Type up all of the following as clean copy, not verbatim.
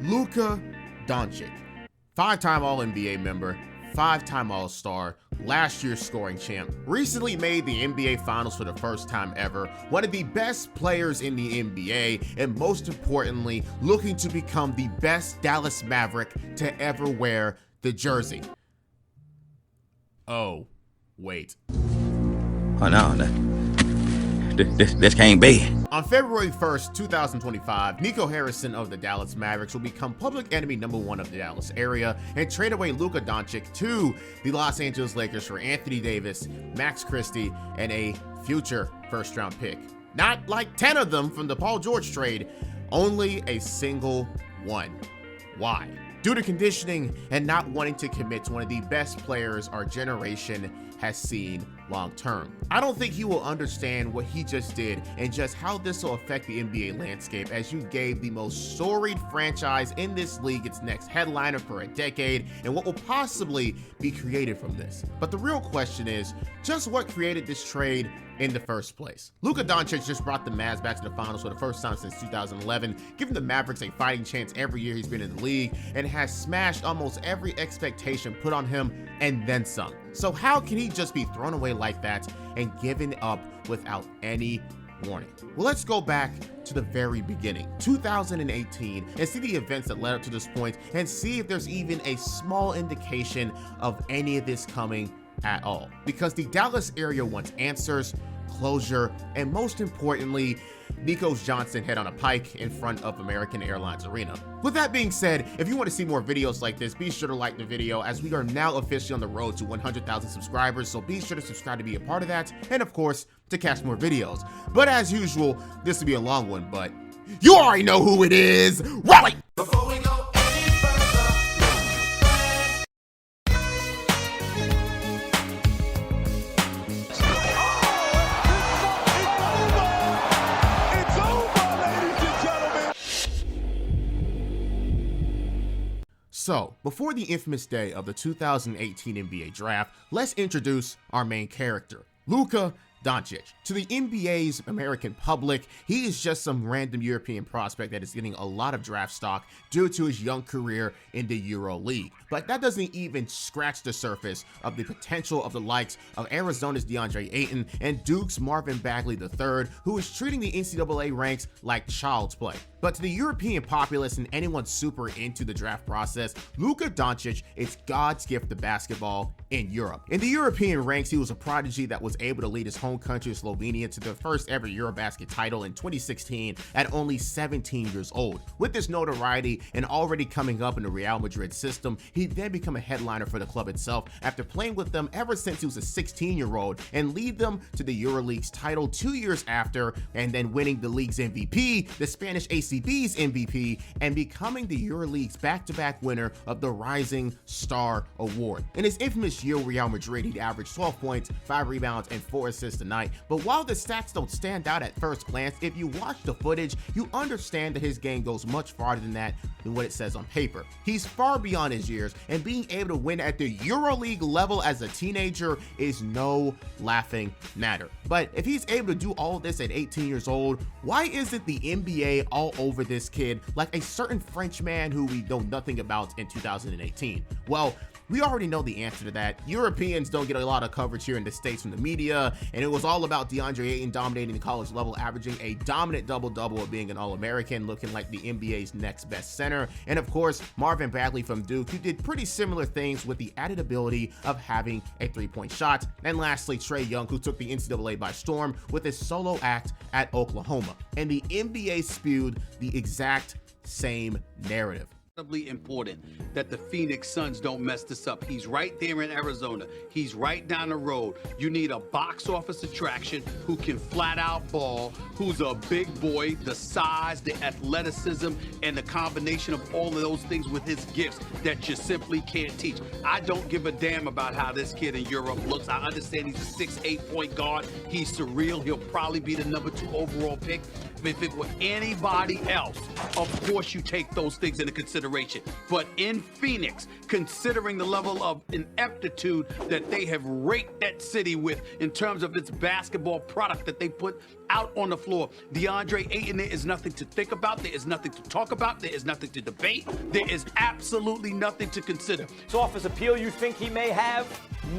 Luka Doncic, 5-time All-NBA member, 5-time All-Star, last year's scoring champ, recently made the NBA Finals for the first time ever, one of the best players in the NBA, and most importantly, looking to become the best Dallas Maverick to ever wear the jersey. Oh, wait. Oh no, this can't be. On February 1st, 2025, Nico Harrison of the Dallas Mavericks will become public enemy #1 of the Dallas area and trade away Luka Doncic to the Los Angeles Lakers for Anthony Davis, Max Christie, and a future first-round pick. Not like 10 of them from the Paul George trade, only a single one. Why? Due to conditioning and not wanting to commit to one of the best players our generation has seen long term. I don't think he will understand what he just did and just how this will affect the NBA landscape, as you gave the most storied franchise in this league its next headliner for a decade and what will possibly be created from this. But the real question is, just what created this trade in the first place? Luka Doncic just brought the Mavs back to the finals for the first time since 2011, giving the Mavericks a fighting chance every year he's been in the league, and has smashed almost every expectation put on him and then some. So how can he just be thrown away like that and given up without any warning? Well, let's go back to the very beginning, 2018, and see the events that led up to this point and see if there's even a small indication of any of this coming at all. Because the Dallas area wants answers, closure, and most importantly, Nico's Johnson head on a pike in front of American Airlines Arena. With that being said, if you want to see more videos like this, be sure to like the video, as we are now officially on the road to 100,000 subscribers, so be sure to subscribe to be a part of that, and of course, to catch more videos. But as usual, this will be a long one, but you already know who it is. Rally! Before we go any further. So, before the infamous day of the 2018 NBA Draft, let's introduce our main character, Luka Doncic. To the NBA's American public, he is just some random European prospect that is getting a lot of draft stock due to his young career in the Euro League. But that doesn't even scratch the surface of the potential of the likes of Arizona's DeAndre Ayton and Duke's Marvin Bagley III, who is treating the NCAA ranks like child's play. But to the European populace and anyone super into the draft process, Luka Doncic is God's gift to basketball in Europe. In the European ranks, he was a prodigy that was able to lead his home country, Slovenia, to their first ever Eurobasket title in 2016 at only 17 years old. With this notoriety and already coming up in the Real Madrid system, he then became a headliner for the club itself after playing with them ever since he was a 16-year-old and lead them to the EuroLeague's title 2 years after, and then winning the league's MVP, the Spanish ACB's MVP, and becoming the EuroLeague's back-to-back winner of the Rising Star Award. In his infamous year with Real Madrid, he'd averaged 12 points, 5 rebounds, and 4 assists a night. But while the stats don't stand out at first glance, if you watch the footage, you understand that his game goes much farther than that than what it says on paper. He's far beyond his years, and being able to win at the EuroLeague level as a teenager is no laughing matter. But if he's able to do all of this at 18 years old, why isn't the NBA all over this kid like a certain French man who we know nothing about in 2018? Well, we already know the answer to that. Europeans don't get a lot of coverage here in the States from the media, and it was all about DeAndre Ayton dominating the college level, averaging a dominant double-double of being an All-American, looking like the NBA's next best center, and of course, Marvin Bagley from Duke, who did pretty similar things with the added ability of having a three-point shot, and lastly, Trae Young, who took the NCAA by storm with his solo act at Oklahoma. And the NBA spewed the exact same narrative. Important that the Phoenix Suns don't mess this up. He's right there in Arizona. He's right down the road. You need a box office attraction who can flat out ball, who's a big boy, the size, the athleticism, and the combination of all of those things with his gifts that you simply can't teach. I don't give a damn about how this kid in Europe looks. I understand he's a 6'8" point guard. He's surreal. He'll probably be the #2 overall pick. If it were anybody else, of course you take those things into consideration. But in Phoenix, considering the level of ineptitude that they have raked that city with in terms of its basketball product that they put out on the floor. DeAndre Ayton, there is nothing to think about. There is nothing to talk about. There is nothing to debate. There is absolutely nothing to consider. Office appeal you think he may have?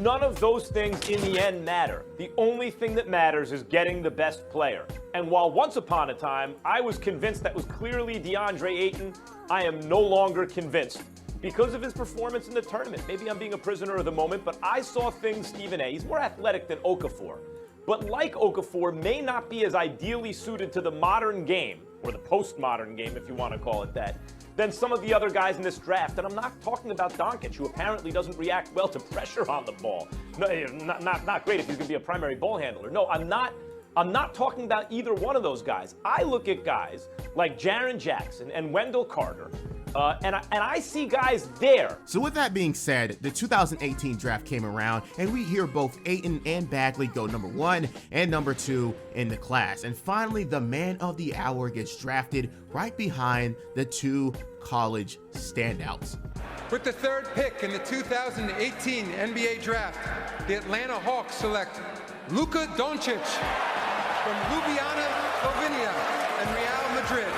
None of those things in the end matter. The only thing that matters is getting the best player. And while once upon a time I was convinced that was clearly DeAndre Ayton, I am no longer convinced because of his performance in the tournament. Maybe I'm being a prisoner of the moment, but I saw things Stephen A. He's more athletic than Okafor. But like Okafor, may not be as ideally suited to the modern game, or the postmodern game if you want to call it that, than some of the other guys in this draft. And I'm not talking about Doncic, who apparently doesn't react well to pressure on the ball. No, not great if he's going to be a primary ball handler. No, I'm not talking about either one of those guys. I look at guys like Jaren Jackson and Wendell Carter, and I see guys there. So with that being said, the 2018 draft came around, and we hear both Ayton and Bagley go number 1 and number 2 in the class. And finally, the man of the hour gets drafted right behind the 2 college standouts. With the 3rd pick in the 2018 NBA draft, the Atlanta Hawks select Luka Doncic from Ljubljana, Slovenia, and Real Madrid.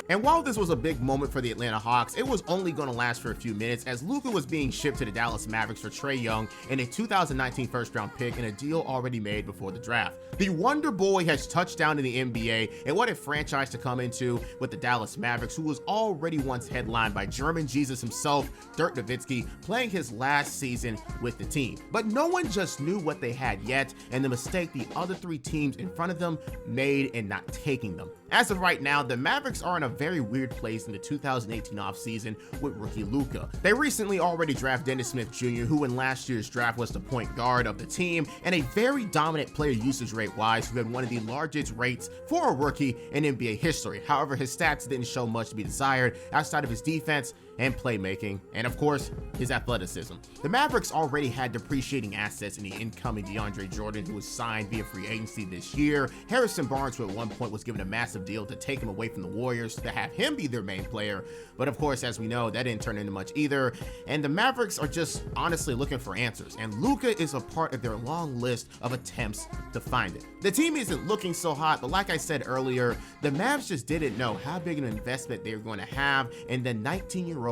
And while this was a big moment for the Atlanta Hawks, it was only going to last for a few minutes as Luka was being shipped to the Dallas Mavericks for Trae Young and a 2019 first-round pick in a deal already made before the draft. The Wonder Boy has touched down in the NBA, and what a franchise to come into with the Dallas Mavericks, who was already once headlined by German Jesus himself, Dirk Nowitzki, playing his last season with the team. But no one just knew what they had yet, and the mistake the other 3 teams in front of them made in not taking them. As of right now, the Mavericks are in a very weird place in the 2018 offseason with rookie Luka. They recently already drafted Dennis Smith Jr., who in last year's draft was the point guard of the team and a very dominant player usage rate-wise, who had one of the largest rates for a rookie in NBA history. However, his stats didn't show much to be desired outside of his defense and playmaking, and of course, his athleticism. The Mavericks already had depreciating assets in the incoming DeAndre Jordan, who was signed via free agency this year. Harrison Barnes, who at one point was given a massive deal to take him away from the Warriors to have him be their main player, but of course, as we know, that didn't turn into much either, and the Mavericks are just honestly looking for answers, and Luka is a part of their long list of attempts to find it. The team isn't looking so hot, but like I said earlier, the Mavs just didn't know how big an investment they were going to have in the 19-year-old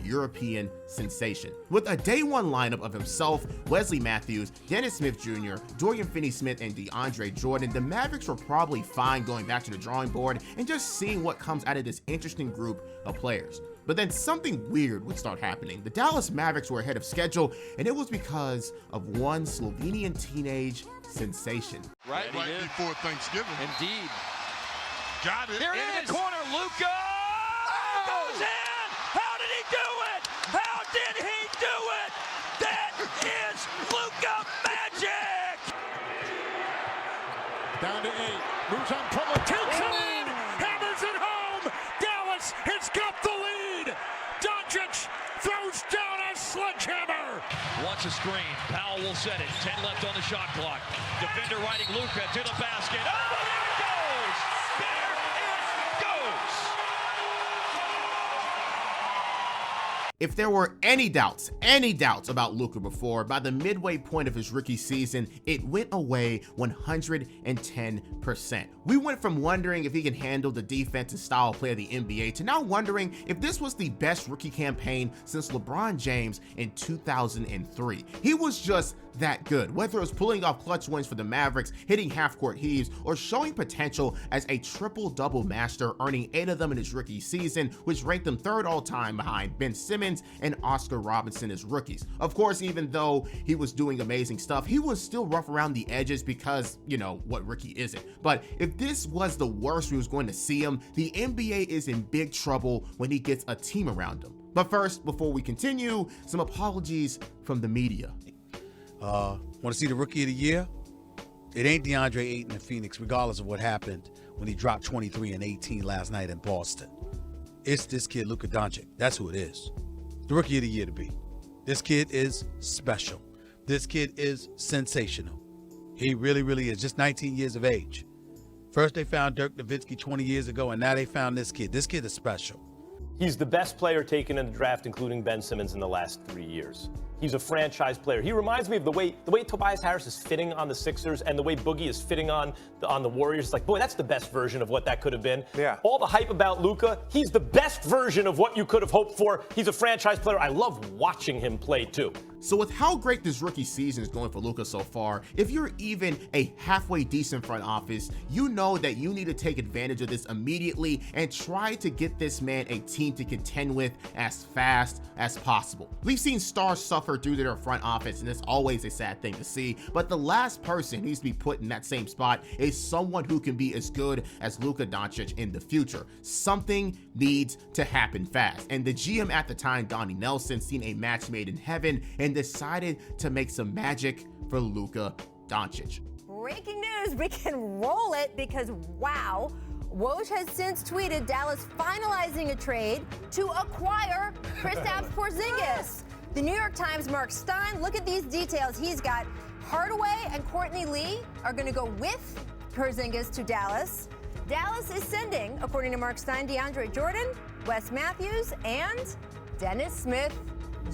European sensation. With a day 1 lineup of himself, Wesley Matthews, Dennis Smith Jr., Dorian Finney-Smith, and DeAndre Jordan, the Mavericks were probably fine going back to the drawing board and just seeing what comes out of this interesting group of players. But then something weird would start happening. The Dallas Mavericks were ahead of schedule, and it was because of one Slovenian teenage sensation. Right before Thanksgiving. Indeed. Got it. There it is. In the corner, Luka goes in. How did he do it? How did he do it? That is Luka magic. Down to 8. Moves on Pullen. Takes it in. Hammers it home. Dallas has got the lead. Doncic throws down a sledgehammer. Wants a screen. Powell will set it. 10 left on the shot clock. Defender riding Luka to the basket. Oh, there it goes. There it goes. If there were any doubts about Luka before, by the midway point of his rookie season, it went away 110%. We went from wondering if he can handle the defensive style play of the NBA to now wondering if this was the best rookie campaign since LeBron James in 2003. He was just that good, whether it was pulling off clutch wins for the Mavericks, hitting half-court heaves, or showing potential as a triple-double master, earning 8 of them in his rookie season, which ranked him 3rd all-time behind Ben Simmons and Oscar Robertson as rookies. Of course, even though he was doing amazing stuff, he was still rough around the edges because, you know, what rookie isn't? But if this was the worst we was going to see him, the NBA is in big trouble when he gets a team around him. But first, before we continue, some apologies from the media. Want to see the rookie of the year? It ain't DeAndre Ayton in Phoenix, regardless of what happened when he dropped 23 and 18 last night in Boston. It's this kid, Luka Doncic. That's who it is. The rookie of the year to be. This kid is special. This kid is sensational. He really, really is. Just 19 years of age. First they found Dirk Nowitzki 20 years ago, and now they found this kid. This kid is special. He's the best player taken in the draft, including Ben Simmons in the last 3 years. he's a franchise player. He reminds me of the way Tobias Harris is fitting on the Sixers and the way Boogie is fitting on the Warriors. It's like, boy, that's the best version of what that could have been. Yeah. All the hype about Luka, he's the best version of what you could have hoped for. He's a franchise player. I love watching him play too. So with how great this rookie season is going for Luka so far, if you're even a halfway decent front office, you know that you need to take advantage of this immediately and try to get this man a team to contend with as fast as possible. We've seen stars suffer due to their front office, and it's always a sad thing to see, but the last person who needs to be put in that same spot is someone who can be as good as Luka Doncic in the future. Something needs to happen fast, and the GM at the time, Donnie Nelson, seen a match made in heaven and decided to make some magic for Luka Doncic. Breaking news, we can roll it because wow, Woj has since tweeted Dallas finalizing a trade to acquire Kristaps Porzingis. The New York Times' Mark Stein, look at these details. He's got Hardaway and Courtney Lee are going to go with Porzingis to Dallas. Dallas is sending, according to Mark Stein, DeAndre Jordan, Wes Matthews, and Dennis Smith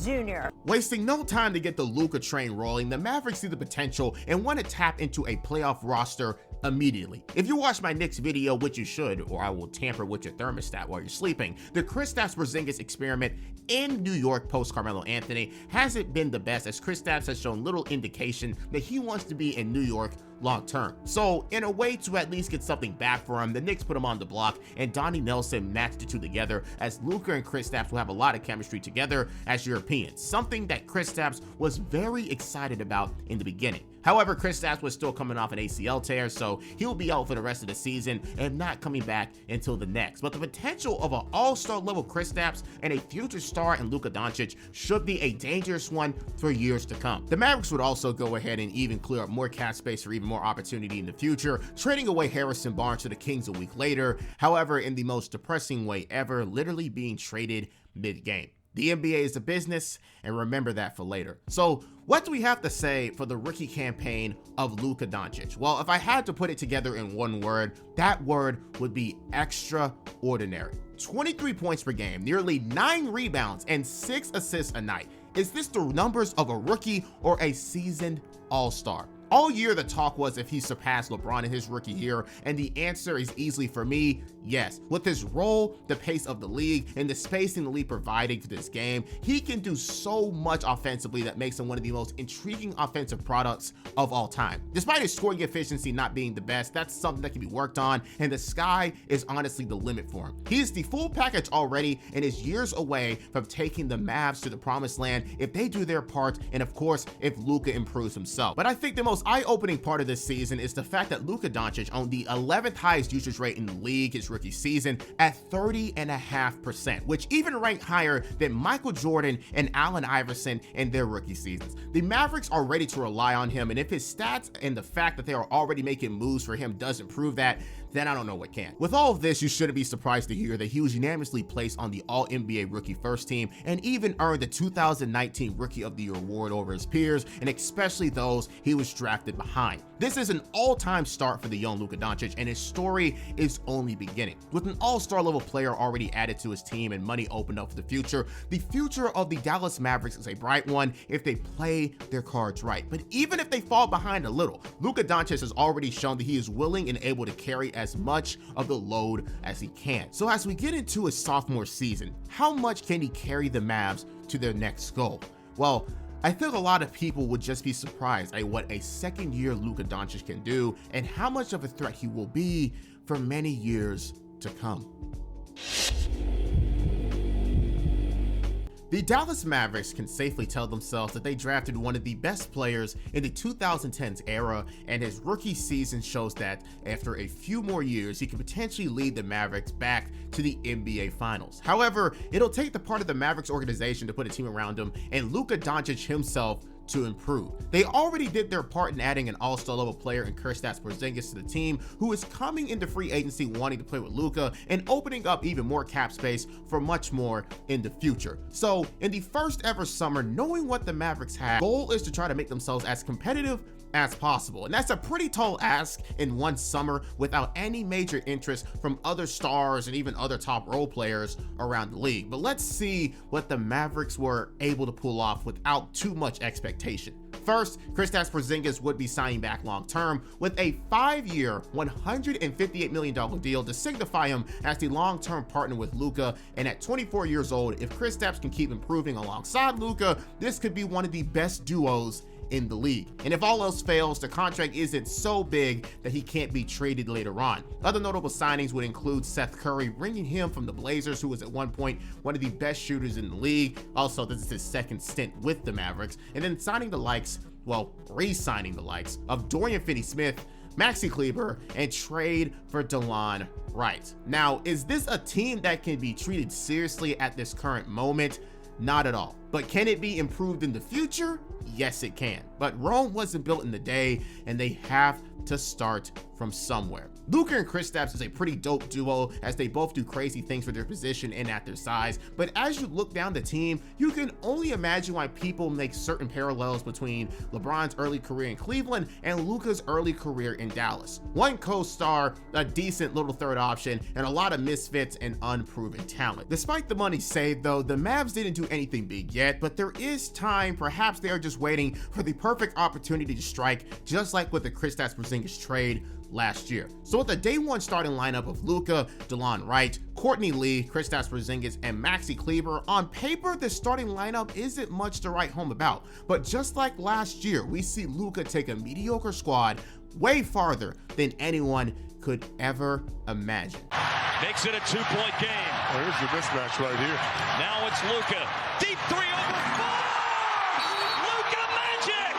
Jr. Wasting no time to get the Luka train rolling, the Mavericks see the potential and want to tap into a playoff roster immediately. If you watch my Knicks video, which you should, or I will tamper with your thermostat while you're sleeping, the Kristaps Porzingis experiment in New York post Carmelo Anthony hasn't been the best, as Kristaps has shown little indication that he wants to be in New York long term. So in a way to at least get something back for him, the Knicks put him on the block and Donnie Nelson matched the two together, as Luka and Kristaps will have a lot of chemistry together as Europeans, something that Kristaps was very excited about in the beginning. However, Kristaps was still coming off an ACL tear, so he'll be out for the rest of the season and not coming back until the next. But the potential of an all-star level Kristaps and a future star in Luka Doncic should be a dangerous one for years to come. The Mavericks would also go ahead and even clear up more cap space for even more opportunity in the future, trading away Harrison Barnes to the Kings a week later. However, in the most depressing way ever, literally being traded mid-game. The NBA is a business, and remember that for later. So what do we have to say for the rookie campaign of Luka Doncic? Well, if I had to put it together in one word, that word would be extraordinary. 23 points per game, nearly 9 rebounds, and 6 assists a night. Is this the numbers of a rookie or a seasoned all-star? All year, the talk was if he surpassed LeBron in his rookie year, and the answer is easily for me, yes. With his role, the pace of the league, and the spacing the league providing for this game, he can do so much offensively that makes him one of the most intriguing offensive products of all time. Despite his scoring efficiency not being the best, that's something that can be worked on, and the sky is honestly the limit for him. He is the full package already and is years away from taking the Mavs to the promised land if they do their part, and of course, if Luka improves himself. But I think the most eye-opening part of this season is the fact that Luka Doncic owned the 11th highest usage rate in the league his rookie season at 30.5%, which even ranked higher than Michael Jordan and Allen Iverson in their rookie seasons. The Mavericks are ready to rely on him, and if his stats and the fact that they are already making moves for him doesn't prove that, then I don't know what can. With all of this, you shouldn't be surprised to hear that he was unanimously placed on the All-NBA Rookie First Team and even earned the 2019 Rookie of the Year award over his peers, and especially those he was drafted behind. This is an all-time start for the young Luka Doncic, and his story is only beginning. With an all-star level player already added to his team and money opened up for the future of the Dallas Mavericks is a bright one if they play their cards right. But even if they fall behind a little, Luka Doncic has already shown that he is willing and able to carry as much of the load as he can. So as we get into his sophomore season, how much can he carry the Mavs to their next goal? Well, I think a lot of people would just be surprised at what a second-year Luka Doncic can do and how much of a threat he will be for many years to come. The Dallas Mavericks can safely tell themselves that they drafted one of the best players in the 2010s era, and his rookie season shows that after a few more years, he can potentially lead the Mavericks back to the NBA Finals. However, it'll take the part of the Mavericks organization to put a team around him and Luka Doncic himself to improve. They already did their part in adding an all-star level player in Kristaps Porzingis to the team, who is coming into free agency wanting to play with Luka and opening up even more cap space for much more in the future. So in the first ever summer, knowing what the Mavericks have, goal is to try to make themselves as competitive as possible. And that's a pretty tall ask in one summer without any major interest from other stars and even other top role players around the league. But let's see what the Mavericks were able to pull off without too much expectation. First, Kristaps Porzingis would be signing back long-term with a 5-year, $158 million deal to signify him as the long-term partner with Luka. And at 24 years old, if Kristaps can keep improving alongside Luka, this could be one of the best duos in the league. And if all else fails, the contract isn't so big that he can't be traded later on. Other notable signings would include Seth Curry, bringing him from the Blazers, who was at one point one of the best shooters in the league. Also, this is his second stint with the Mavericks. And then signing the likes, well, re-signing the likes of Dorian Finney-Smith, Maxi Kleber, and trade for Delon Wright. Now, is this a team that can be treated seriously at this current moment? Not at all. But can it be improved in the future? Yes, it can. But Rome wasn't built in a day, and they have to start from somewhere. Luka and Kristaps is a pretty dope duo as they both do crazy things for their position and at their size, but as you look down the team, you can only imagine why people make certain parallels between LeBron's early career in Cleveland and Luka's early career in Dallas. One co-star, a decent little third option, and a lot of misfits and unproven talent. Despite the money saved though, the Mavs didn't do anything big yet, but there is time. Perhaps they are just waiting for the perfect opportunity to strike, just like with the Kristaps Porzingis trade last year. So with the day one starting lineup of Luka, Delon Wright, Courtney Lee, Kristaps Porzingis, and Maxi Kleber, on paper the starting lineup isn't much to write home about. But just like last year, we see Luka take a mediocre squad way farther than anyone could ever imagine. Makes it a 2-point game. Oh, here's the mismatch right here. Now it's Luka. Deep three over 4. Luka Magic.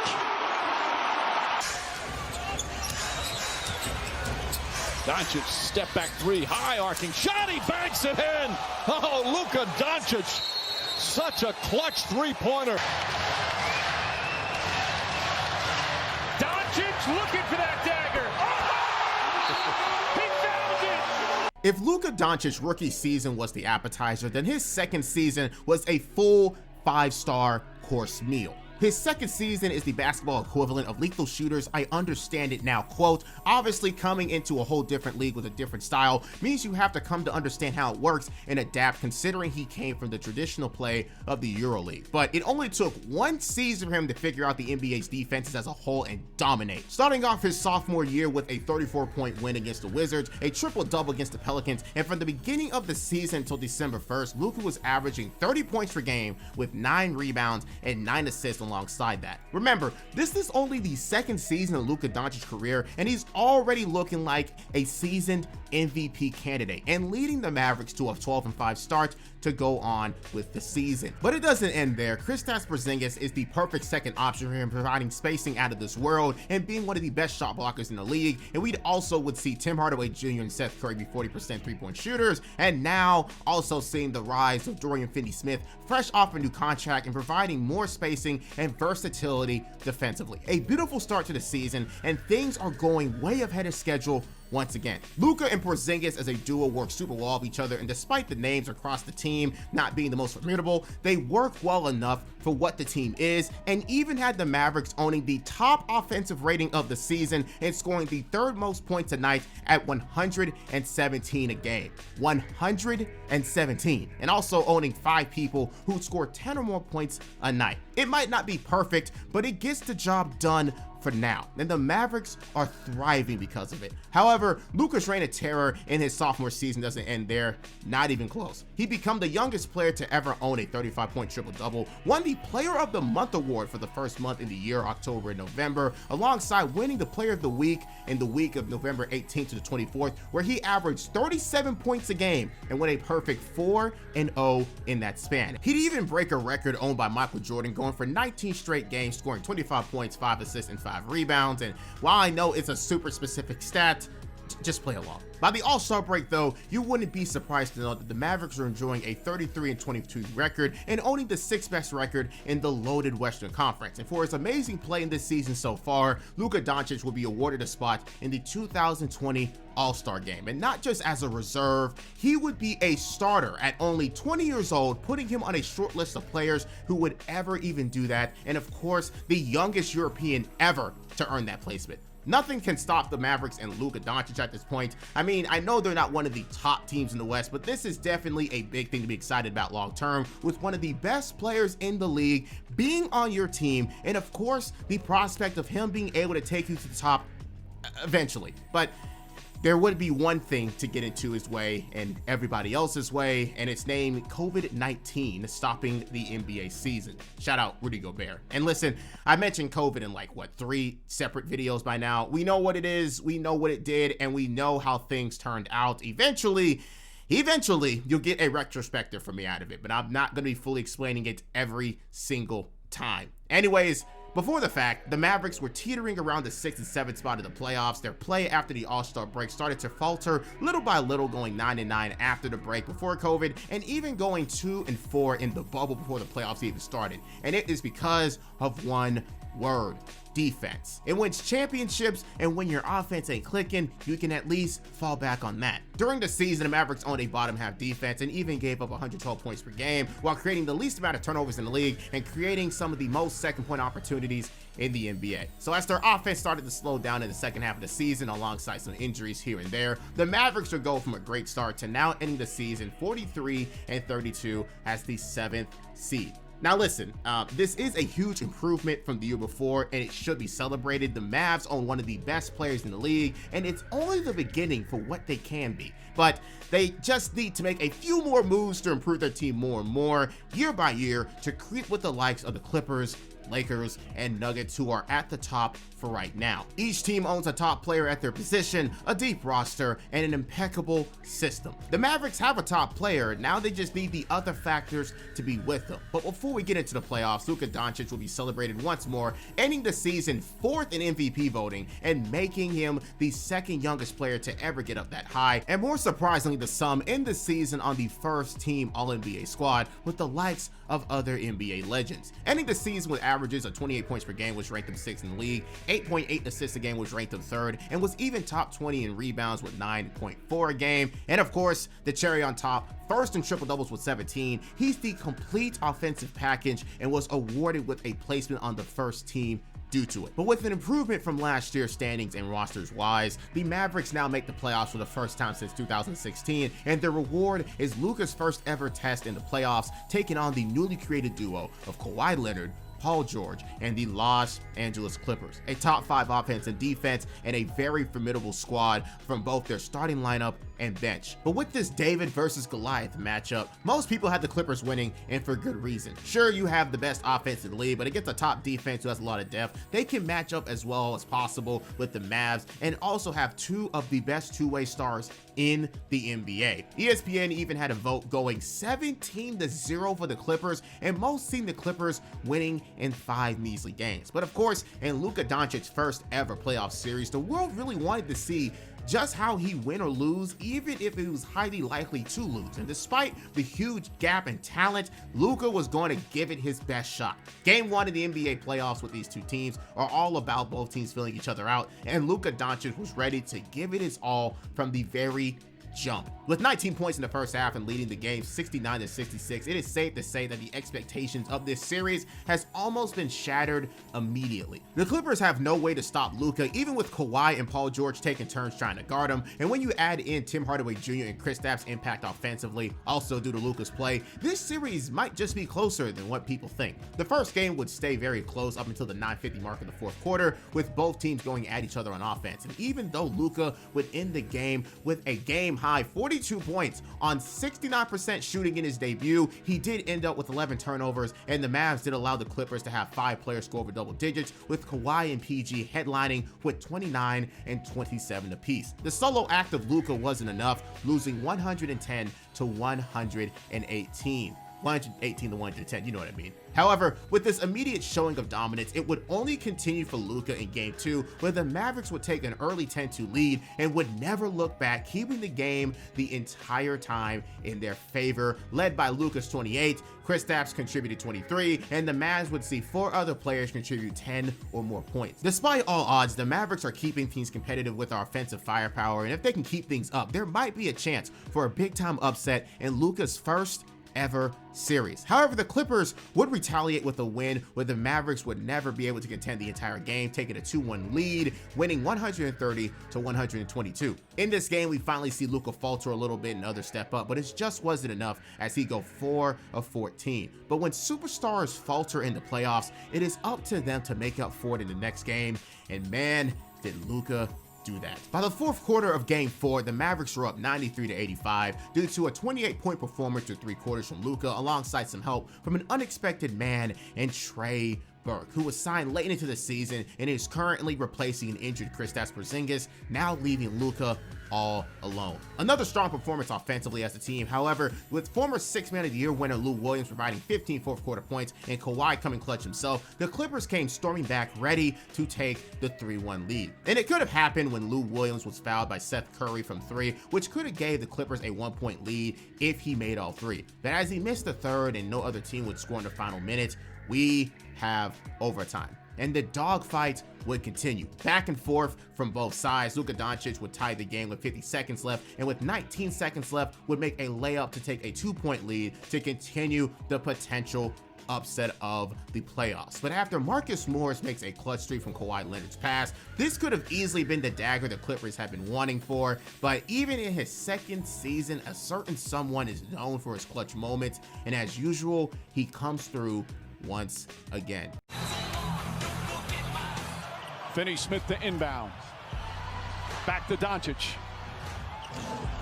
Doncic step back three, high arcing shot. He banks it in. Oh, Luka Doncic, such a clutch three-pointer. Doncic looking for that dagger. He found it. If Luka Doncic's rookie season was the appetizer, then his second season was a full 5-star course meal. His second season is the basketball equivalent of Lethal Shooters. I understand it now. Quote, obviously coming into a whole different league with a different style means you have to come to understand how it works and adapt, considering he came from the traditional play of the EuroLeague. But it only took one season for him to figure out the NBA's defenses as a whole and dominate. Starting off his sophomore year with a 34-point win against the Wizards, a triple-double against the Pelicans, and from the beginning of the season until December 1st, Luka was averaging 30 points per game with 9 rebounds and 9 assists alongside that. Remember, this is only the second season of Luka Doncic's career, and he's already looking like a seasoned MVP candidate and leading the Mavericks to a 12-5 start to go on with the season. But it doesn't end there. Kristaps Porzingis is the perfect second option for him, providing spacing out of this world and being one of the best shot blockers in the league. And we also would see Tim Hardaway Jr. and Seth Curry be 40% three-point shooters, and now also seeing the rise of Dorian Finney-Smith, fresh off a new contract and providing more spacing and versatility defensively. A beautiful start to the season, and things are going way ahead of schedule once again. Luka and Porzingis as a duo work super well with each other, and despite the names across the team not being the most formidable, they work well enough for what the team is, and even had the Mavericks owning the top offensive rating of the season and scoring the third most points a night at 117 a game. 117. And also owning 5 people who score 10 or more points a night. It might not be perfect, but it gets the job done for now, and the Mavericks are thriving because of it. However, Luka's reign of terror in his sophomore season doesn't end there, not even close. He became the youngest player to ever own a 35-point triple-double, won the Player of the Month award for the first month in the year, October and November, alongside winning the Player of the Week in the week of November 18th to the 24th, where he averaged 37 points a game and went a perfect 4-0 in that span. He'd even break a record owned by Michael Jordan, going for 19 straight games, scoring 25 points, 5 assists, and 5 rebounds. And while I know it's a super specific stat, just play along. By the All-Star break, though, you wouldn't be surprised to know that the Mavericks are enjoying a 33-22 record and owning the 6th best record in the loaded Western Conference. And for his amazing play in this season so far, Luka Doncic will be awarded a spot in the 2020 All-Star game. And not just as a reserve, he would be a starter at only 20 years old, putting him on a short list of players who would ever even do that. And of course, the youngest European ever to earn that placement. Nothing can stop the Mavericks and Luka Doncic at this point. I mean, I know they're not one of the top teams in the West, but this is definitely a big thing to be excited about long term, with one of the best players in the league being on your team, and of course, the prospect of him being able to take you to the top eventually. But there would be one thing to get into his way and everybody else's way, and it's named COVID-19 stopping the NBA season. Shout out Rudy Gobert. And listen, I mentioned COVID in like, 3 separate videos by now. We know what it is, we know what it did, and we know how things turned out. Eventually, you'll get a retrospective from me out of it, but I'm not going to be fully explaining it every single time. Anyways, before the fact, the Mavericks were teetering around the 6th and 7th spot of the playoffs. Their play after the All-Star break started to falter little by little, going 9-9 after the break before COVID, and even going 2-4 in the bubble before the playoffs even started. And it is because of one word: defense. It wins championships, and when your offense ain't clicking, you can at least fall back on that. During the season, the Mavericks owned a bottom half defense and even gave up 112 points per game while creating the least amount of turnovers in the league and creating some of the most second point opportunities in the NBA. So as their offense started to slow down in the second half of the season alongside some injuries here and there, the Mavericks would go from a great start to now ending the season 43-32 as the 7th seed. Now listen, this is a huge improvement from the year before, and it should be celebrated. The Mavs own one of the best players in the league, and it's only the beginning for what they can be. But they just need to make a few more moves to improve their team more and more, year by year, to creep with the likes of the Clippers, Lakers, and Nuggets, who are at the top for right now. Each team owns a top player at their position, a deep roster, and an impeccable system. The Mavericks have a top player, now they just need the other factors to be with them. But before we get into the playoffs, Luka Doncic will be celebrated once more, ending the season 4th in MVP voting and making him the 2nd youngest player to ever get up that high, and more surprisingly, the sum in the season on the first team All-NBA squad with the likes of other NBA legends. Ending the season with averages of 28 points per game, which ranked him 6th in the league, 8.8 assists a game, which ranked him 3rd, and was even top 20 in rebounds with 9.4 a game. And of course, the cherry on top, 1st in triple doubles with 17. He's the complete offensive package and was awarded with a placement on the first team due to it. But with an improvement from last year's standings and rosters wise, the Mavericks now make the playoffs for the first time since 2016, and their reward is Luka's first ever test in the playoffs, taking on the newly created duo of Kawhi Leonard, Paul George, and the Los Angeles Clippers. A top 5 offense and defense, and a very formidable squad from both their starting lineup and bench. But with this David versus Goliath matchup, most people had the Clippers winning, and for good reason. Sure, you have the best offense in the league, but against a top defense who has a lot of depth, they can match up as well as possible with the Mavs, and also have 2 of the best two-way stars in the NBA. ESPN even had a vote going 17-0 for the Clippers, and most seen the Clippers winning in 5 measly games. But of course, in Luka Doncic's first ever playoff series, the world really wanted to see just how he win or lose, even if it was highly likely to lose. And despite the huge gap in talent, Luka was going to give it his best shot. Game 1 of the NBA playoffs with these two teams are all about both teams filling each other out, and Luka Doncic was ready to give it his all from the very jump. With 19 points in the first half and leading the game 69-66, it is safe to say that the expectations of this series has almost been shattered immediately. The Clippers have no way to stop Luka, even with Kawhi and Paul George taking turns trying to guard him, and when you add in Tim Hardaway Jr. and Kristaps' impact offensively, also due to Luka's play, this series might just be closer than what people think. The first game would stay very close up until the 9:50 mark of the fourth quarter, with both teams going at each other on offense, and even though Luka would end the game with a game-high 42 points on 69% shooting in his debut, he did end up with 11 turnovers, and the Mavs did allow the Clippers to have 5 players score over double digits, with Kawhi and PG headlining with 29 and 27 apiece. The solo act of Luka wasn't enough, losing 110-118. 118 to 110, you know what I mean. However, with this immediate showing of dominance, it would only continue for Luka in Game 2, where the Mavericks would take an early 10-2 lead and would never look back, keeping the game the entire time in their favor. Led by Luka's 28, Kristaps contributed 23, and the Mavs would see 4 other players contribute 10 or more points. Despite all odds, the Mavericks are keeping teams competitive with our offensive firepower, and if they can keep things up, there might be a chance for a big-time upset in Luka's first ever series. However, the Clippers would retaliate with a win where the Mavericks would never be able to contend the entire game, taking a 2-1 lead, winning 130 to 122. In this game, we finally see Luka falter a little bit and others step up, but it just wasn't enough as he go 4 of 14. But when superstars falter in the playoffs, it is up to them to make up for it in the next game, and man, did Luka do that. By the fourth quarter of Game 4, the Mavericks were up 93 to 85 due to a 28-point performance through 3 quarters from Luka, alongside some help from an unexpected man in Trey Burke, who was signed late into the season and is currently replacing an injured Kristaps Porzingis, now leaving Luka all alone. Another strong performance offensively as a team. However, with former 6th Man of the Year winner Lou Williams providing 15 fourth quarter points and Kawhi coming clutch himself, the Clippers came storming back ready to take the 3-1 lead. And it could have happened when Lou Williams was fouled by Seth Curry from 3, which could have gave the Clippers a 1-point lead if he made all 3. But as he missed the third and no other team would score in the final minutes, we have overtime. And the dogfight would continue. Back and forth from both sides. Luka Doncic would tie the game with 50 seconds left, and with 19 seconds left would make a layup to take a 2-point lead to continue the potential upset of the playoffs. But after Marcus Morris makes a clutch streak from Kawhi Leonard's pass, this could have easily been the dagger the Clippers have been wanting for. But even in his second season, a certain someone is known for his clutch moments, and as usual, he comes through once again. Finney-Smith to inbound. Back to Doncic.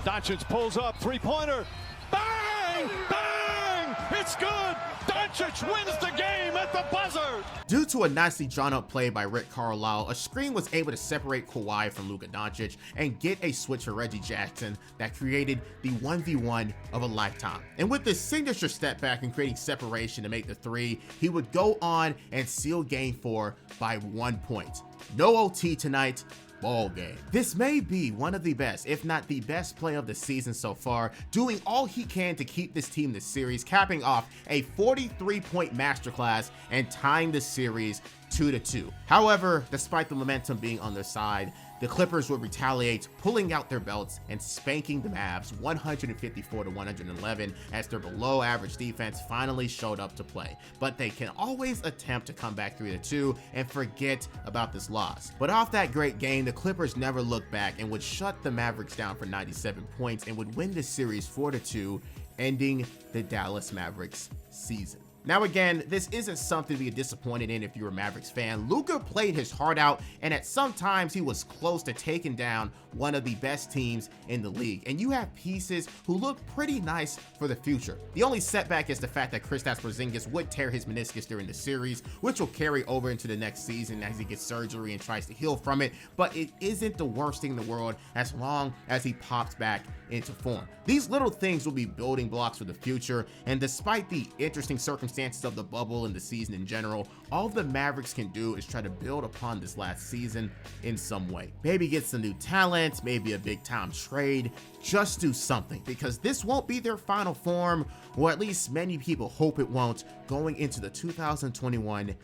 Doncic pulls up, 3-pointer. Bang! Bang! It's good! Doncic wins the game at the buzzer! Due to a nicely drawn-up play by Rick Carlisle, a screen was able to separate Kawhi from Luka Doncic and get a switch for Reggie Jackson that created the 1v1 of a lifetime. And with this signature step back and creating separation to make the 3, he would go on and seal Game 4 by 1 point. No OT tonight. Ball game. This may be one of the best, if not the best play of the season so far, doing all he can to keep this team in the series, capping off a 43-point masterclass and tying the series 2-2. However, despite the momentum being on their side, the Clippers would retaliate, pulling out their belts and spanking the Mavs 154 to 111 as their below average defense finally showed up to play. But they can always attempt to come back 3-2 and forget about this loss. But off that great game, the Clippers never looked back and would shut the Mavericks down for 97 points and would win the series 4-2, ending the Dallas Mavericks season. Now again, this isn't something to be disappointed in if you're a Mavericks fan. Luka played his heart out, and at some times he was close to taking down one of the best teams in the league. And you have pieces who look pretty nice for the future. The only setback is the fact that Kristaps Porzingis would tear his meniscus during the series, which will carry over into the next season as he gets surgery and tries to heal from it. But it isn't the worst thing in the world as long as he pops back into form. These little things will be building blocks for the future, and despite the interesting circumstances of the bubble and the season in general, all the Mavericks can do is try to build upon this last season in some way. Maybe get some new talent, maybe a big time trade, just do something, because this won't be their final form, or at least many people hope it won't, going into the 2021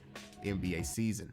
NBA season.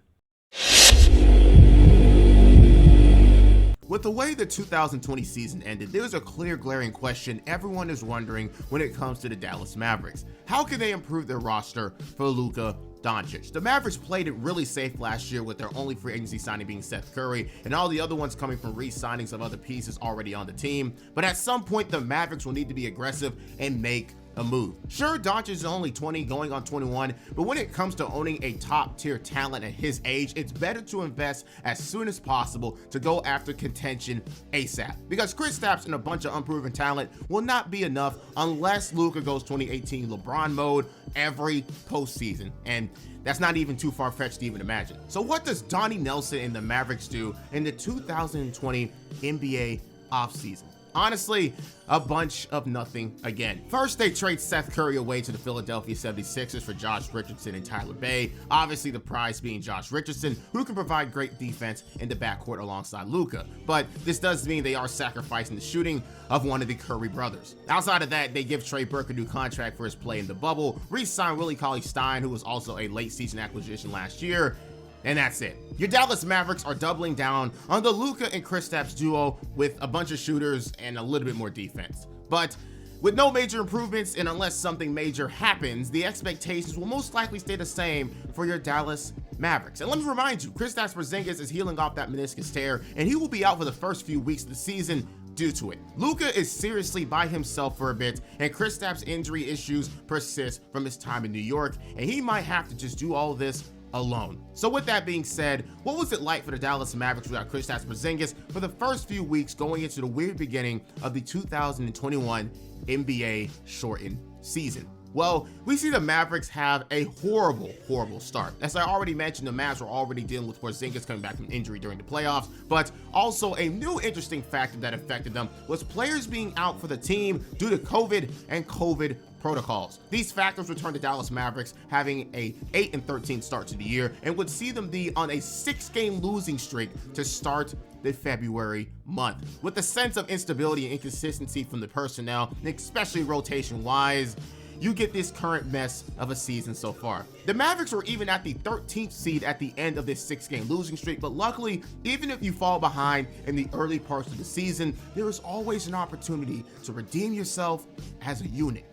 With the way the 2020 season ended, there's a clear glaring question everyone is wondering when it comes to the Dallas Mavericks. How can they improve their roster for Luka Doncic? The Mavericks played it really safe last year with their only free agency signing being Seth Curry and all the other ones coming from re-signings of other pieces already on the team. But at some point, the Mavericks will need to be aggressive and make a move. Sure, Doncic is only 20 going on 21, but when it comes to owning a top tier talent at his age, it's better to invest as soon as possible to go after contention ASAP, because Kristaps and a bunch of unproven talent will not be enough unless Luka goes 2018 LeBron mode every postseason, and that's not even too far-fetched to even imagine. So what does Donnie Nelson and the Mavericks do in the 2020 NBA offseason? Honestly, a bunch of nothing again. First, they trade Seth Curry away to the Philadelphia 76ers for Josh Richardson and Tyler Bay. Obviously, the prize being Josh Richardson, who can provide great defense in the backcourt alongside Luka. But this does mean they are sacrificing the shooting of one of the Curry brothers. Outside of that, they give Trey Burke a new contract for his play in the bubble, re-sign Willie Cauley-Stein, who was also a late season acquisition last year, and that's it. Your Dallas Mavericks are doubling down on the Luka and Kristaps duo with a bunch of shooters and a little bit more defense. But with no major improvements and unless something major happens, the expectations will most likely stay the same for your Dallas Mavericks. And let me remind you, Kristaps Porzingis is healing off that meniscus tear, and he will be out for the first few weeks of the season due to it. Luka is seriously by himself for a bit, and Kristaps' injury issues persist from his time in New York, and he might have to just do all of this alone. So with that being said, what was it like for the Dallas Mavericks without Kristaps Porzingis for the first few weeks going into the weird beginning of the 2021 NBA shortened season? Well, we see the Mavericks have a horrible start. As I already mentioned, the Mavs were already dealing with Porzingis coming back from injury during the playoffs, but also a new interesting factor that affected them was players being out for the team due to COVID and COVID protocols. These factors returned the Dallas Mavericks having a 8-13 start to the year and would see them be on a 6-game losing streak to start the February month. With the sense of instability and inconsistency from the personnel, especially rotation-wise, you get this current mess of a season so far. The Mavericks were even at the 13th seed at the end of this 6-game losing streak, but luckily, even if you fall behind in the early parts of the season, there is always an opportunity to redeem yourself as a unit.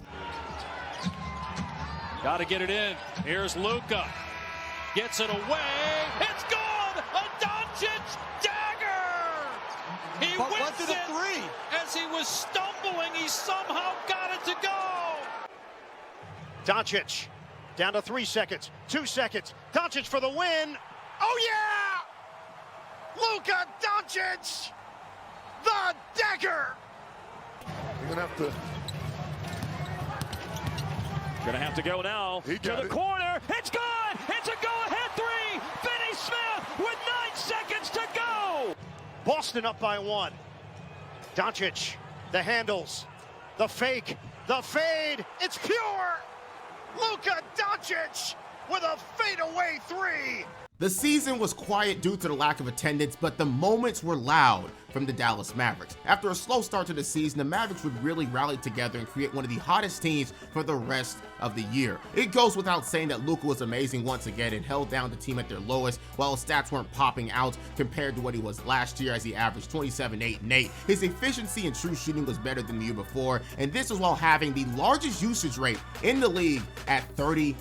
Got to get it in. Here's Luka. Gets it away. It's gone! A Doncic dagger! He wins it! Three. As he was stumbling, he somehow got it to go! Doncic, down to 3 seconds, 2 seconds. Doncic for the win. Oh, yeah! Luka Doncic, the dagger! You're Gonna have to go now to the corner. It's gone! It's a go-ahead three! Finney Smith with 9 seconds to go! Boston up by 1. Doncic, the handles, the fake, the fade. It's pure! Luka Doncic with a fadeaway three. The season was quiet due to the lack of attendance, but the moments were loud from the Dallas Mavericks. After a slow start to the season, the Mavericks would really rally together and create one of the hottest teams for the rest of the year. It goes without saying that Luka was amazing once again and held down the team at their lowest, while his stats weren't popping out compared to what he was last year, as he averaged 27, 8, and 8. His efficiency and true shooting was better than the year before, and this is while having the largest usage rate in the league at 36%.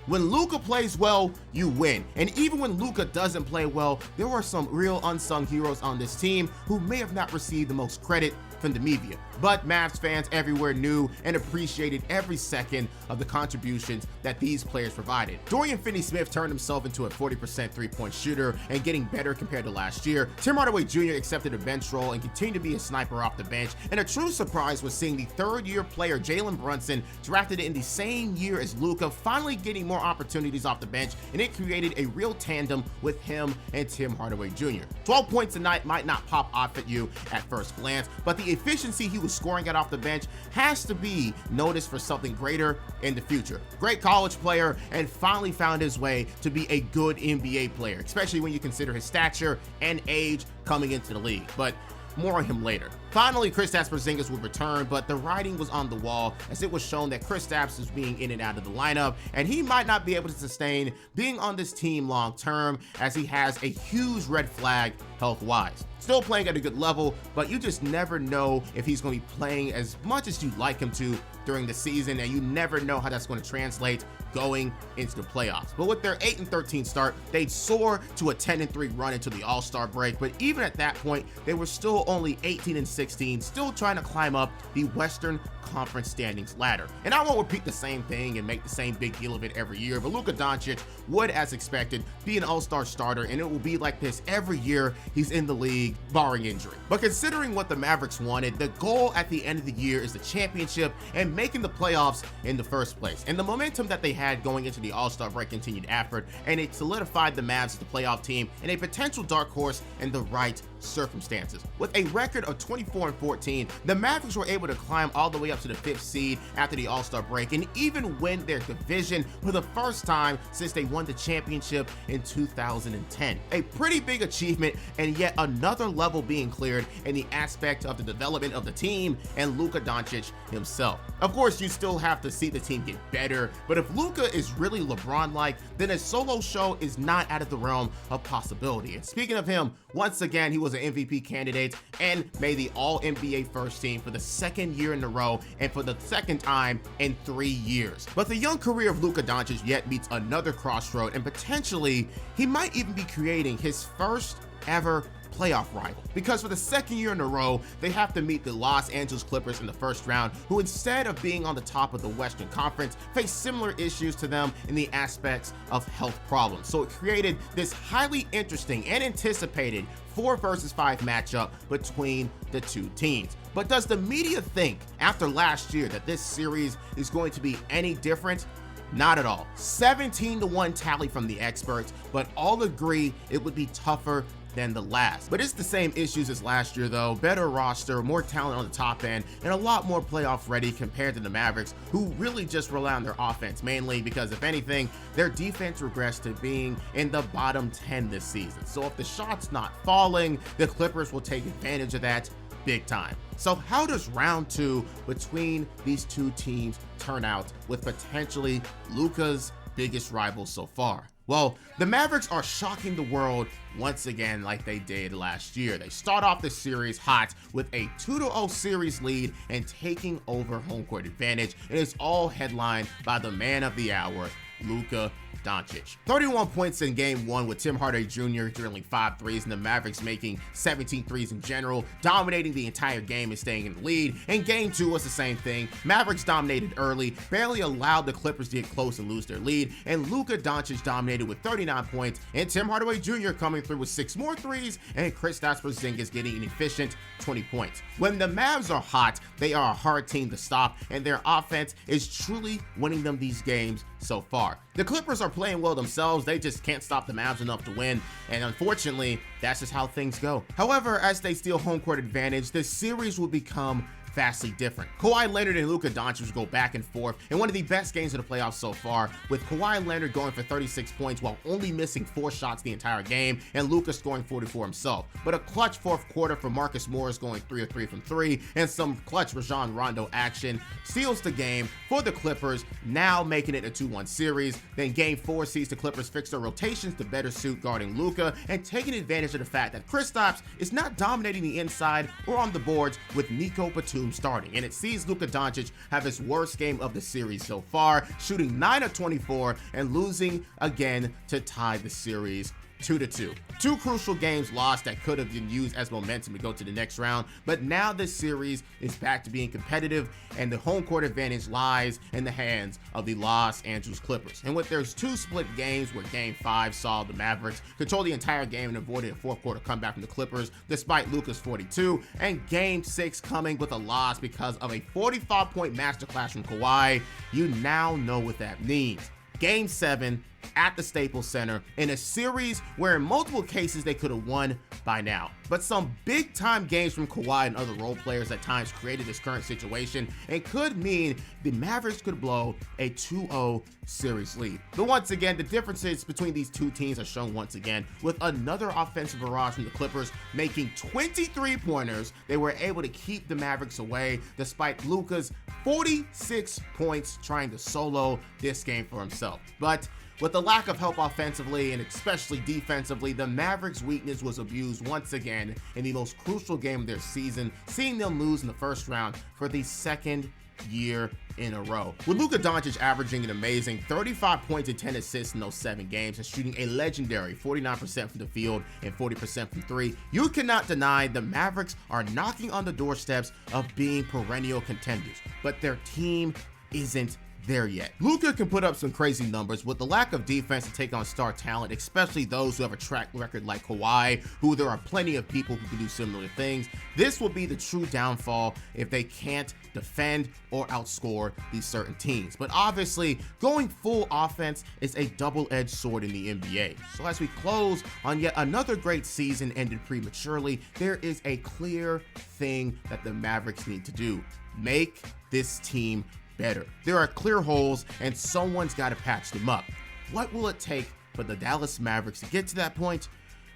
When Luka plays well, you win. And even when Luka doesn't play well, there are some real unsung heroes on this team who may have not received the most credit from the media. But Mavs fans everywhere knew and appreciated every second of the contributions that these players provided. Dorian Finney-Smith turned himself into a 40% three-point shooter and getting better compared to last year. Tim Hardaway Jr. accepted a bench role and continued to be a sniper off the bench. And a true surprise was seeing the third-year player Jalen Brunson, drafted in the same year as Luka, finally getting more opportunities off the bench, and it created a real tandem with him and Tim Hardaway Jr. 12 points a night might not pop off at you at first glance, but the efficiency he was scoring at off the bench has to be noticed for something greater in the future. Great college player, and finally found his way to be a good NBA player, especially when you consider his stature and age coming into the league. But more on him later. Finally, Kristaps Porzingis would return, but the writing was on the wall, as it was shown that Kristaps is being in and out of the lineup, and he might not be able to sustain being on this team long term, as he has a huge red flag health-wise. Still playing at a good level, but you just never know if he's going to be playing as much as you'd like him to during the season, and you never know how that's going to translate going into the playoffs. But with their 8-13 start, they'd soar to a 10-3 run into the All-Star break, but even at that point, they were still only 18-16, still trying to climb up the Western Conference standings ladder. And I won't repeat the same thing and make the same big deal of it every year, but Luka Doncic would, as expected, be an All-Star starter, and it will be like this every year he's in the league, barring injury. But considering what the Mavericks wanted, the goal at the end of the year is the championship and making the playoffs in the first place. And the momentum that they had going into the All-Star break continued after, and it solidified the Mavs as the playoff team and a potential dark horse in the right circumstances. With a record of 24-14, the Mavericks were able to climb all the way up to the 5th seed after the All-Star break and even win their division for the first time since they won the championship in 2010. A pretty big achievement, and yet another level being cleared in the aspect of the development of the team and Luka Doncic himself. Of course, you still have to see the team get better, but if Luka is really LeBron-like, then a solo show is not out of the realm of possibility. And speaking of him, once again, he was an MVP candidate and made the All-NBA first team for the second year in a row and for the second time in 3 years. But the young career of Luka Doncic yet meets another crossroad, and potentially he might even be creating his first ever playoff rival, because for the second year in a row, they have to meet the Los Angeles Clippers in the first round, who instead of being on the top of the Western Conference, face similar issues to them in the aspects of health problems. So it created this highly interesting and anticipated 4 versus 5 matchup between the two teams. But does the media think after last year that this series is going to be any different? Not at all. 17-1 tally from the experts, but all agree it would be tougher than the last. But it's the same issues as last year though. Better roster, more talent on the top end, and a lot more playoff ready compared to the Mavericks, who really just rely on their offense mainly because if anything, their defense regressed to being in the bottom 10 this season. So if the shot's not falling, the Clippers will take advantage of that big time. So how does round 2 between these two teams turn out with potentially Luka's biggest rivals so far? Well, the Mavericks are shocking the world once again like they did last year. They start off the series hot with a 2-0 series lead and taking over home court advantage. And it's all headlined by the man of the hour, Luka Doncic. 31 points in game 1 with Tim Hardaway Jr. drilling 5 threes and the Mavericks making 17 threes in general, dominating the entire game and staying in the lead. And game 2 was the same thing. Mavericks dominated early, barely allowed the Clippers to get close and lose their lead, and Luka Doncic dominated with 39 points and Tim Hardaway Jr. coming through with 6 more threes and Kristaps Porzingis getting an efficient 20 points. When the Mavs are hot, they are a hard team to stop, and their offense is truly winning them these games so far. The Clippers are playing well themselves, they just can't stop the Mavs enough to win, and unfortunately, that's just how things go. However, as they steal home court advantage, this series will become vastly different. Kawhi Leonard and Luka Doncic go back and forth in one of the best games of the playoffs so far, with Kawhi Leonard going for 36 points while only missing 4 shots the entire game, and Luka scoring 44 himself. But a clutch fourth quarter for Marcus Morris going 3 of 3 from 3, and some clutch Rajon Rondo action seals the game for the Clippers, now making it a 2-1 series. Then game 4 sees the Clippers fix their rotations to better suit guarding Luka and taking advantage of the fact that Kristaps is not dominating the inside or on the boards with Nico Batum starting, and it sees Luka Doncic have his worst game of the series so far, shooting 9 of 24 and losing again to tie the series 2-2. 2 crucial games lost that could have been used as momentum to go to the next round, but now this series is back to being competitive and the home court advantage lies in the hands of the Los Angeles Clippers. And with there's 2 split games where game 5 saw the Mavericks control the entire game and avoided a fourth quarter comeback from the Clippers despite Luka's 42, and game 6 coming with a loss because of a 45-point masterclass from Kawhi, you now know what that means. Game 7 at the Staples Center in a series where in multiple cases they could have won by now. But some big time games from Kawhi and other role players at times created this current situation and could mean the Mavericks could blow a 2-0 series lead. But once again, the differences between these two teams are shown once again with another offensive barrage from the Clippers making 23 pointers. They were able to keep the Mavericks away despite Luka's 46 points trying to solo this game for himself. But with the lack of help offensively and especially defensively, the Mavericks' weakness was abused once again in the most crucial game of their season, seeing them lose in the first round for the second year in a row. With Luka Doncic averaging an amazing 35 points and 10 assists in those 7 games and shooting a legendary 49% from the field and 40% from 3, you cannot deny the Mavericks are knocking on the doorsteps of being perennial contenders, but their team isn't there yet. Luka can put up some crazy numbers with the lack of defense to take on star talent, especially those who have a track record like Kawhi, who there are plenty of people who can do similar things. This will be the true downfall if they can't defend or outscore these certain teams. But obviously, going full offense is a double-edged sword in the NBA. So as we close on yet another great season ended prematurely, there is a clear thing that the Mavericks need to do. Make this team better. There are clear holes and someone's got to patch them up. What will it take for the Dallas Mavericks to get to that point?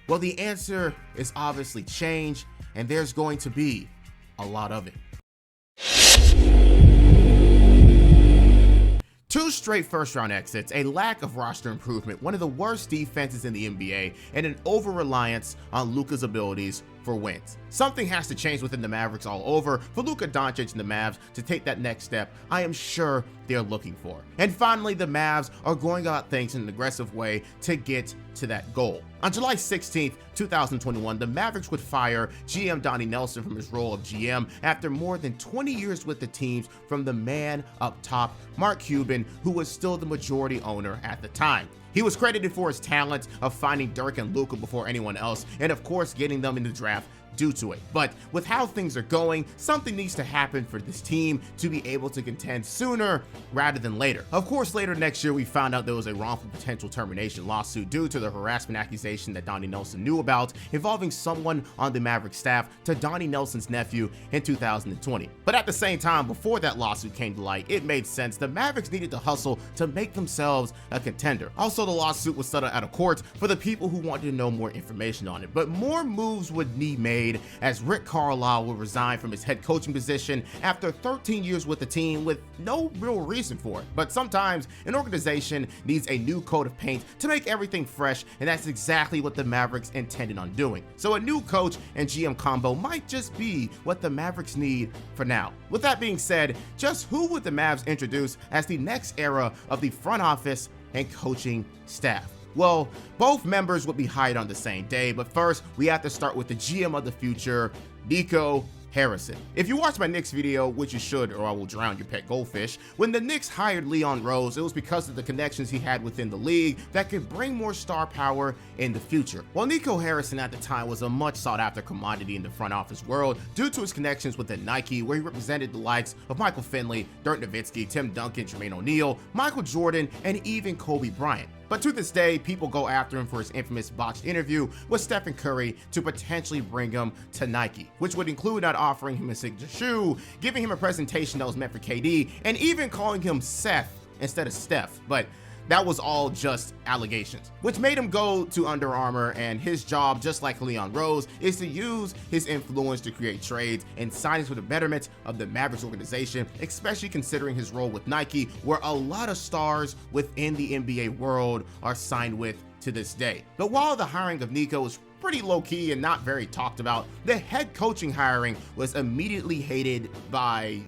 Well, the answer is obviously change, and there's going to be a lot of it. 2 straight first-round exits, a lack of roster improvement, one of the worst defenses in the NBA, and an over-reliance on Luka's abilities for wins. Something has to change within the Mavericks all over for Luka Doncic and the Mavs to take that next step I am sure they're looking for. And finally, the Mavs are going about things in an aggressive way to get to that goal. On July 16th, 2021, the Mavericks would fire GM Donnie Nelson from his role of GM after more than 20 years with the teams from the man up top, Mark Cuban, who was still the majority owner at the time. He was credited for his talent of finding Dirk and Luka before anyone else, and of course getting them in the draft due to it. But with how things are going, something needs to happen for this team to be able to contend sooner rather than later. Of course, later next year, we found out there was a wrongful potential termination lawsuit due to the harassment accusation that Donnie Nelson knew about involving someone on the Maverick staff to Donnie Nelson's nephew in 2020. But at the same time, before that lawsuit came to light, it made sense the Mavericks needed to hustle to make themselves a contender. Also, the lawsuit was settled out of court for the people who wanted to know more information on it, but more moves would need made as Rick Carlisle will resign from his head coaching position after 13 years with the team with no real reason for it. But sometimes an organization needs a new coat of paint to make everything fresh, and that's exactly what the Mavericks intended on doing. So a new coach and GM combo might just be what the Mavericks need for now. With that being said, just who would the Mavs introduce as the next era of the front office and coaching staff? Well, both members would be hired on the same day, but first we have to start with the GM of the future, Nico Harrison. If you watched my Knicks video, which you should or I will drown your pet goldfish, when the Knicks hired Leon Rose, it was because of the connections he had within the league that could bring more star power in the future. While Nico Harrison at the time was a much sought after commodity in the front office world due to his connections within Nike, where he represented the likes of Michael Finley, Dirk Nowitzki, Tim Duncan, Jermaine O'Neal, Michael Jordan, and even Kobe Bryant. But to this day, people go after him for his infamous botched interview with Stephen Curry to potentially bring him to Nike, which would include not offering him a signature shoe, giving him a presentation that was meant for KD, and even calling him Seth instead of Steph. But that was all just allegations, which made him go to Under Armour, and his job, just like Leon Rose, is to use his influence to create trades and signings for the betterment of the Mavericks organization, especially considering his role with Nike, where a lot of stars within the NBA world are signed with to this day. But while the hiring of Nico is pretty low-key and not very talked about, the head coaching hiring was immediately hated by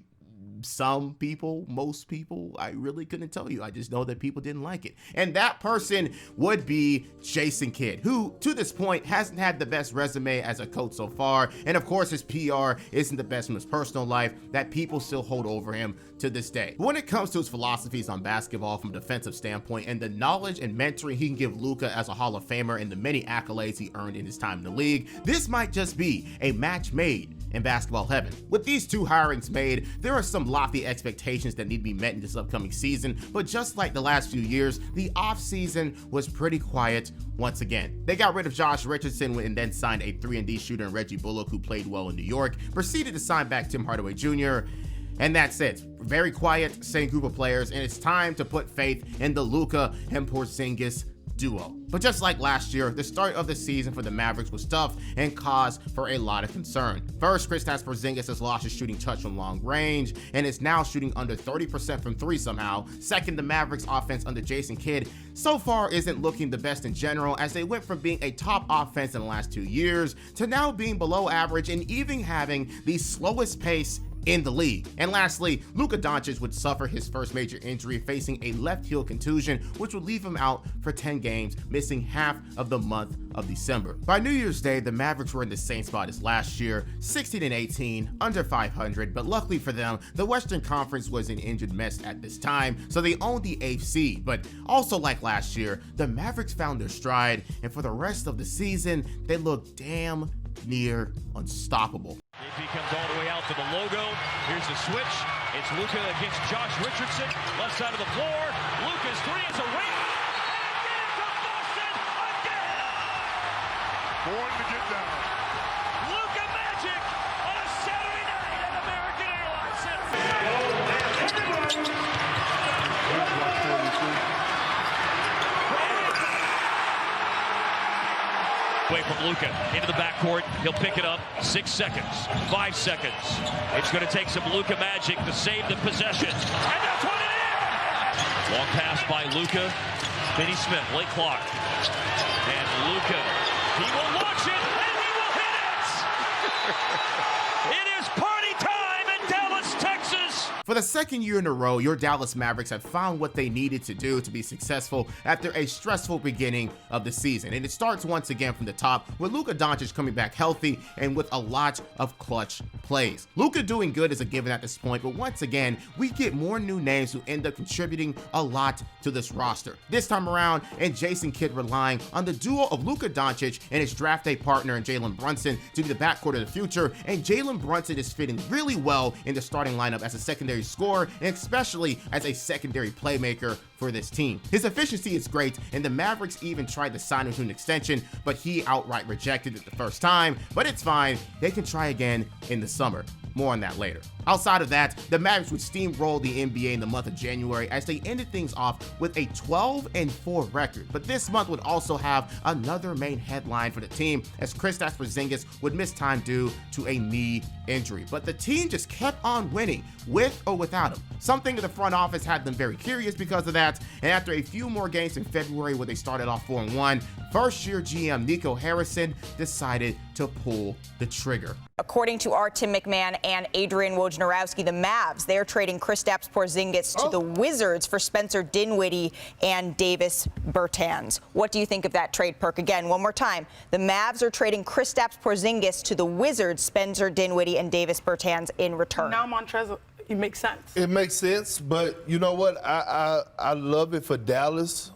some people, most people. I really couldn't tell you. I just know that people didn't like it. And that person would be Jason Kidd, who to this point hasn't had the best resume as a coach so far. And of course, his PR isn't the best in his personal life, that people still hold over him to this day. But when it comes to his philosophies on basketball from a defensive standpoint and the knowledge and mentoring he can give Luka as a Hall of Famer and the many accolades he earned in his time in the league, this might just be a match made in basketball heaven. With these two hirings made, there are some lofty expectations that need to be met in this upcoming season, but just like the last few years, the offseason was pretty quiet once again. They got rid of Josh Richardson and then signed a 3-and-D shooter in Reggie Bullock, who played well in New York, proceeded to sign back Tim Hardaway Jr., and that's it. Very quiet, same group of players, and it's time to put faith in the Luka and Porzingis duo. But just like last year, the start of the season for the Mavericks was tough and caused for a lot of concern. First, Kristaps Porzingis has lost his shooting touch from long range and is now shooting under 30% from three somehow. Second, the Mavericks offense under Jason Kidd so far isn't looking the best in general, as they went from being a top offense in the last 2 years to now being below average and even having the slowest pace in the league. And lastly, Luka Doncic would suffer his first major injury, facing a left heel contusion, which would leave him out for 10 games, missing half of the month of December. By New Year's Day, the Mavericks were in the same spot as last year, 16-18, under 500, but luckily for them, the Western Conference was an injured mess at this time, so they owned the 8th seed. But also like last year, the Mavericks found their stride, and for the rest of the season, they looked damn near unstoppable. If he comes all the way out to the logo, here's the switch. It's Luka against Josh Richardson, left side of the floor. Luka's three is a ring. Born to get down. Luka Magic on a Saturday night at American Airlines Center. Away from Luka into the backcourt. He'll pick it up. 6 seconds. 5 seconds. It's going to take some Luka Magic to save the possession. And that's what it is! Long pass by Luka. Finney Smith, late clock. And Luka, he will launch it and he will hit it! It is party time in Dallas, Texas! For the second year in a row, your Dallas Mavericks have found what they needed to do to be successful after a stressful beginning of the season. And it starts once again from the top, with Luka Doncic coming back healthy and with a lot of clutch plays. Luka doing good is a given at this point, but once again, we get more new names who end up contributing a lot to this roster. This time around, and Jason Kidd relying on the duo of Luka Doncic and his draft day partner in Jalen Brunson to be the backcourt of the future, and Jalen Brunson is fitting really well in the starting lineup as a secondary scorer, and especially as a secondary playmaker for this team. His efficiency is great, and the Mavericks even tried to sign him to an extension, but he outright rejected it the first time. But it's fine, they can try again in the summer. More on that later. Outside of that, the Mavericks would steamroll the NBA in the month of January as they ended things off with a 12-4 record. But this month would also have another main headline for the team, as Kristaps Porzingis would miss time due to a knee injury. But the team just kept on winning, with or without him. Something in the front office had them very curious because of that, and after a few more games in February where they started off 4-1, first-year GM Nico Harrison decided to pull the trigger. According to our Tim McMahon and Adrian Wojnarowski, the Mavs, they're trading Kristaps Porzingis to the Wizards for Spencer Dinwiddie and Davis Bertans. What do you think of that trade, Perk? Again, one more time. The Mavs are trading Kristaps Porzingis to the Wizards, Spencer Dinwiddie and Davis Bertans in return. Now Montrezl, it makes sense. It makes sense, but you know what? I love it for Dallas.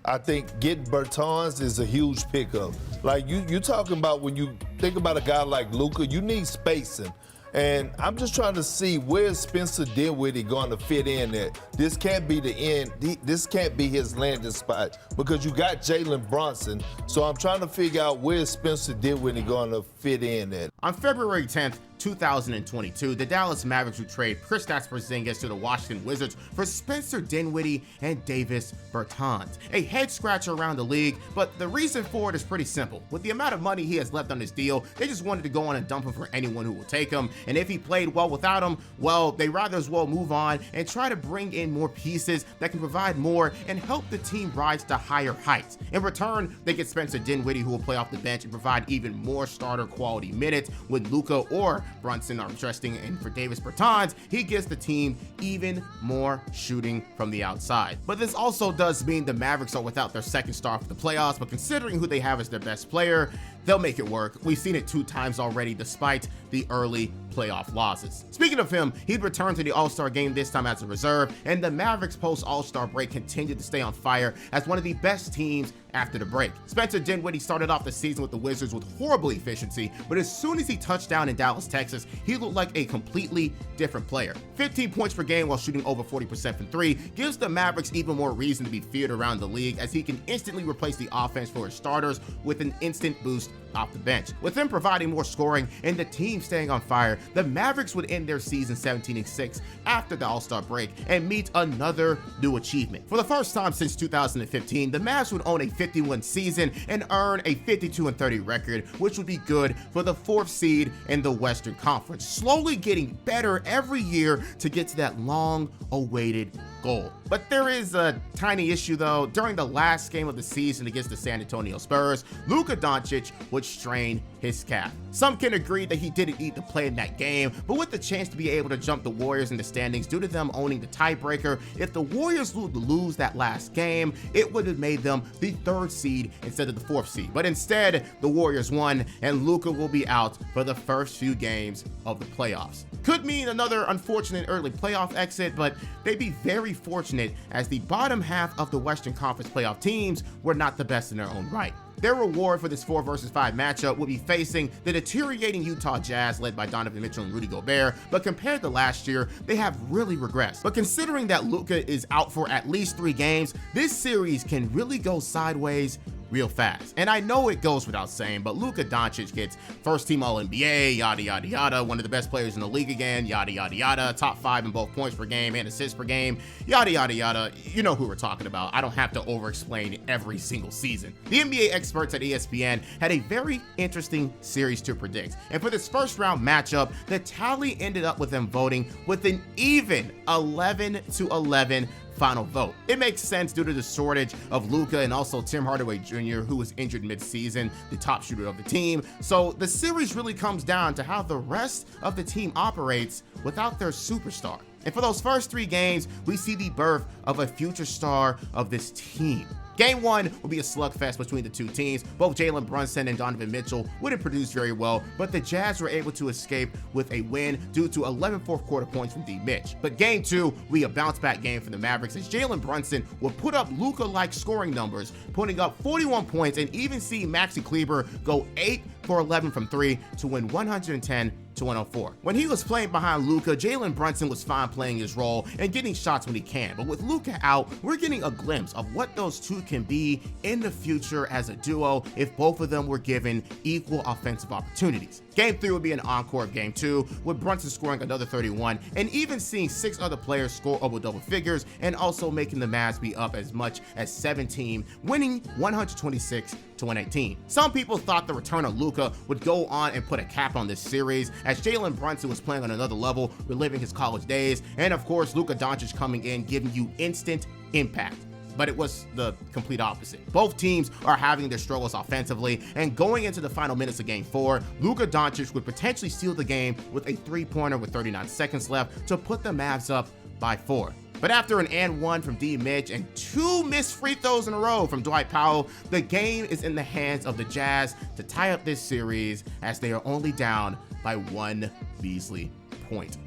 I think getting Bertans is a huge pickup. Like you talking about, when you think about a guy like Luka, you need spacing. And I'm just trying to see where's Spencer Dinwiddie going to fit in at. This can't be the end. This can't be his landing spot because you got Jalen Brunson. So I'm trying to figure out where's Spencer Dinwiddie going to fit in at. On February 10th, 2022, the Dallas Mavericks would trade Kristaps Porzingis to the Washington Wizards for Spencer Dinwiddie and Davis Bertans. A head scratcher around the league, but the reason for it is pretty simple. With the amount of money he has left on his deal, they just wanted to go on and dump him for anyone who will take him. And if he played well without him, well, they rather as well move on and try to bring in more pieces that can provide more and help the team rise to higher heights. In return, they get Spencer Dinwiddie, who will play off the bench and provide even more starter quality minutes, with Luka or Brunson are interesting, and for Davis Bertans, he gives the team even more shooting from the outside. But this also does mean the Mavericks are without their second star for the playoffs, but considering who they have as their best player, they'll make it work. We've seen it 2 times already despite the early playoff losses. Speaking of him, he'd return to the All-Star game, this time as a reserve, and the Mavericks post-All-Star break continued to stay on fire as one of the best teams after the break. Spencer Dinwiddie started off the season with the Wizards with horrible efficiency, but as soon as he touched down in Dallas, Texas, he looked like a completely different player. 15 points per game while shooting over 40% from 3 gives the Mavericks even more reason to be feared around the league, as he can instantly replace the offense for his starters with an instant boost off the bench. With him providing more scoring and the team staying on fire, the Mavericks would end their season 17-6 after the All-Star break and meet another new achievement. For the first time since 2015, the Mavs would own a 51 season and earn a 52-30 record, which would be good for the 4th seed in the Western Conference, slowly getting better every year to get to that long-awaited goal. But there is a tiny issue though. During the last game of the season against the San Antonio Spurs, Luka Doncic would strain his calf. Some can agree that he didn't need to play in that game, but with the chance to be able to jump the Warriors in the standings due to them owning the tiebreaker, if the Warriors would lose that last game, it would have made them the 3rd seed instead of the 4th seed. But instead, the Warriors won, and Luka will be out for the first few games of the playoffs. Could mean another unfortunate early playoff exit, but they'd be very fortunate as the bottom half of the Western Conference playoff teams were not the best in their own right. Their reward for this 4 versus 5 matchup will be facing the deteriorating Utah Jazz led by Donovan Mitchell and Rudy Gobert, but compared to last year, they have really regressed. But considering that Luka is out for at least 3 games, this series can really go sideways real fast. And I know it goes without saying, but Luka Doncic gets first team All-NBA, yada, yada, yada, one of the best players in the league again, yada, yada, yada, top 5 in both points per game and assists per game, yada, yada, yada. You know who we're talking about. I don't have to over-explain every single season. The NBA experts at ESPN had a very interesting series to predict. And for this first round matchup, the tally ended up with them voting with an even 11-11 final vote. It makes sense due to the shortage of Luka and also Tim Hardaway Jr., who was injured mid-season, the top shooter of the team. So the series really comes down to how the rest of the team operates without their superstar. And for those first 3 games, we see the birth of a future star of this team. Game 1 will be a slugfest between the two teams. Both Jalen Brunson and Donovan Mitchell wouldn't produce very well, but the Jazz were able to escape with a win due to 11 fourth quarter points from D. Mitch. But Game 2 will be a bounce-back game for the Mavericks as Jalen Brunson will put up Luka-like scoring numbers, putting up 41 points and even see Maxi Kleber go 8 for 11 from 3 to win 110-104. When he was playing behind Luka, Jalen Brunson was fine playing his role and getting shots when he can. But with Luka out, we're getting a glimpse of what those two can be in the future as a duo if both of them were given equal offensive opportunities. Game 3 would be an encore of Game 2, with Brunson scoring another 31 and even seeing 6 other players score over double figures and also making the Mavs be up as much as 17, winning 126-118. Some people thought the return of Luka would go on and put a cap on this series as Jalen Brunson was playing on another level, reliving his college days, and of course Luka Doncic coming in giving you instant impact. But it was the complete opposite. Both teams are having their struggles offensively, and going into the final minutes of Game 4, Luka Doncic would potentially steal the game with a 3-pointer with 39 seconds left to put the Mavs up by 4. But after an and 1 from D. Mitch and 2 missed free throws in a row from Dwight Powell, the game is in the hands of the Jazz to tie up this series as they are only down by 1 Beasley point.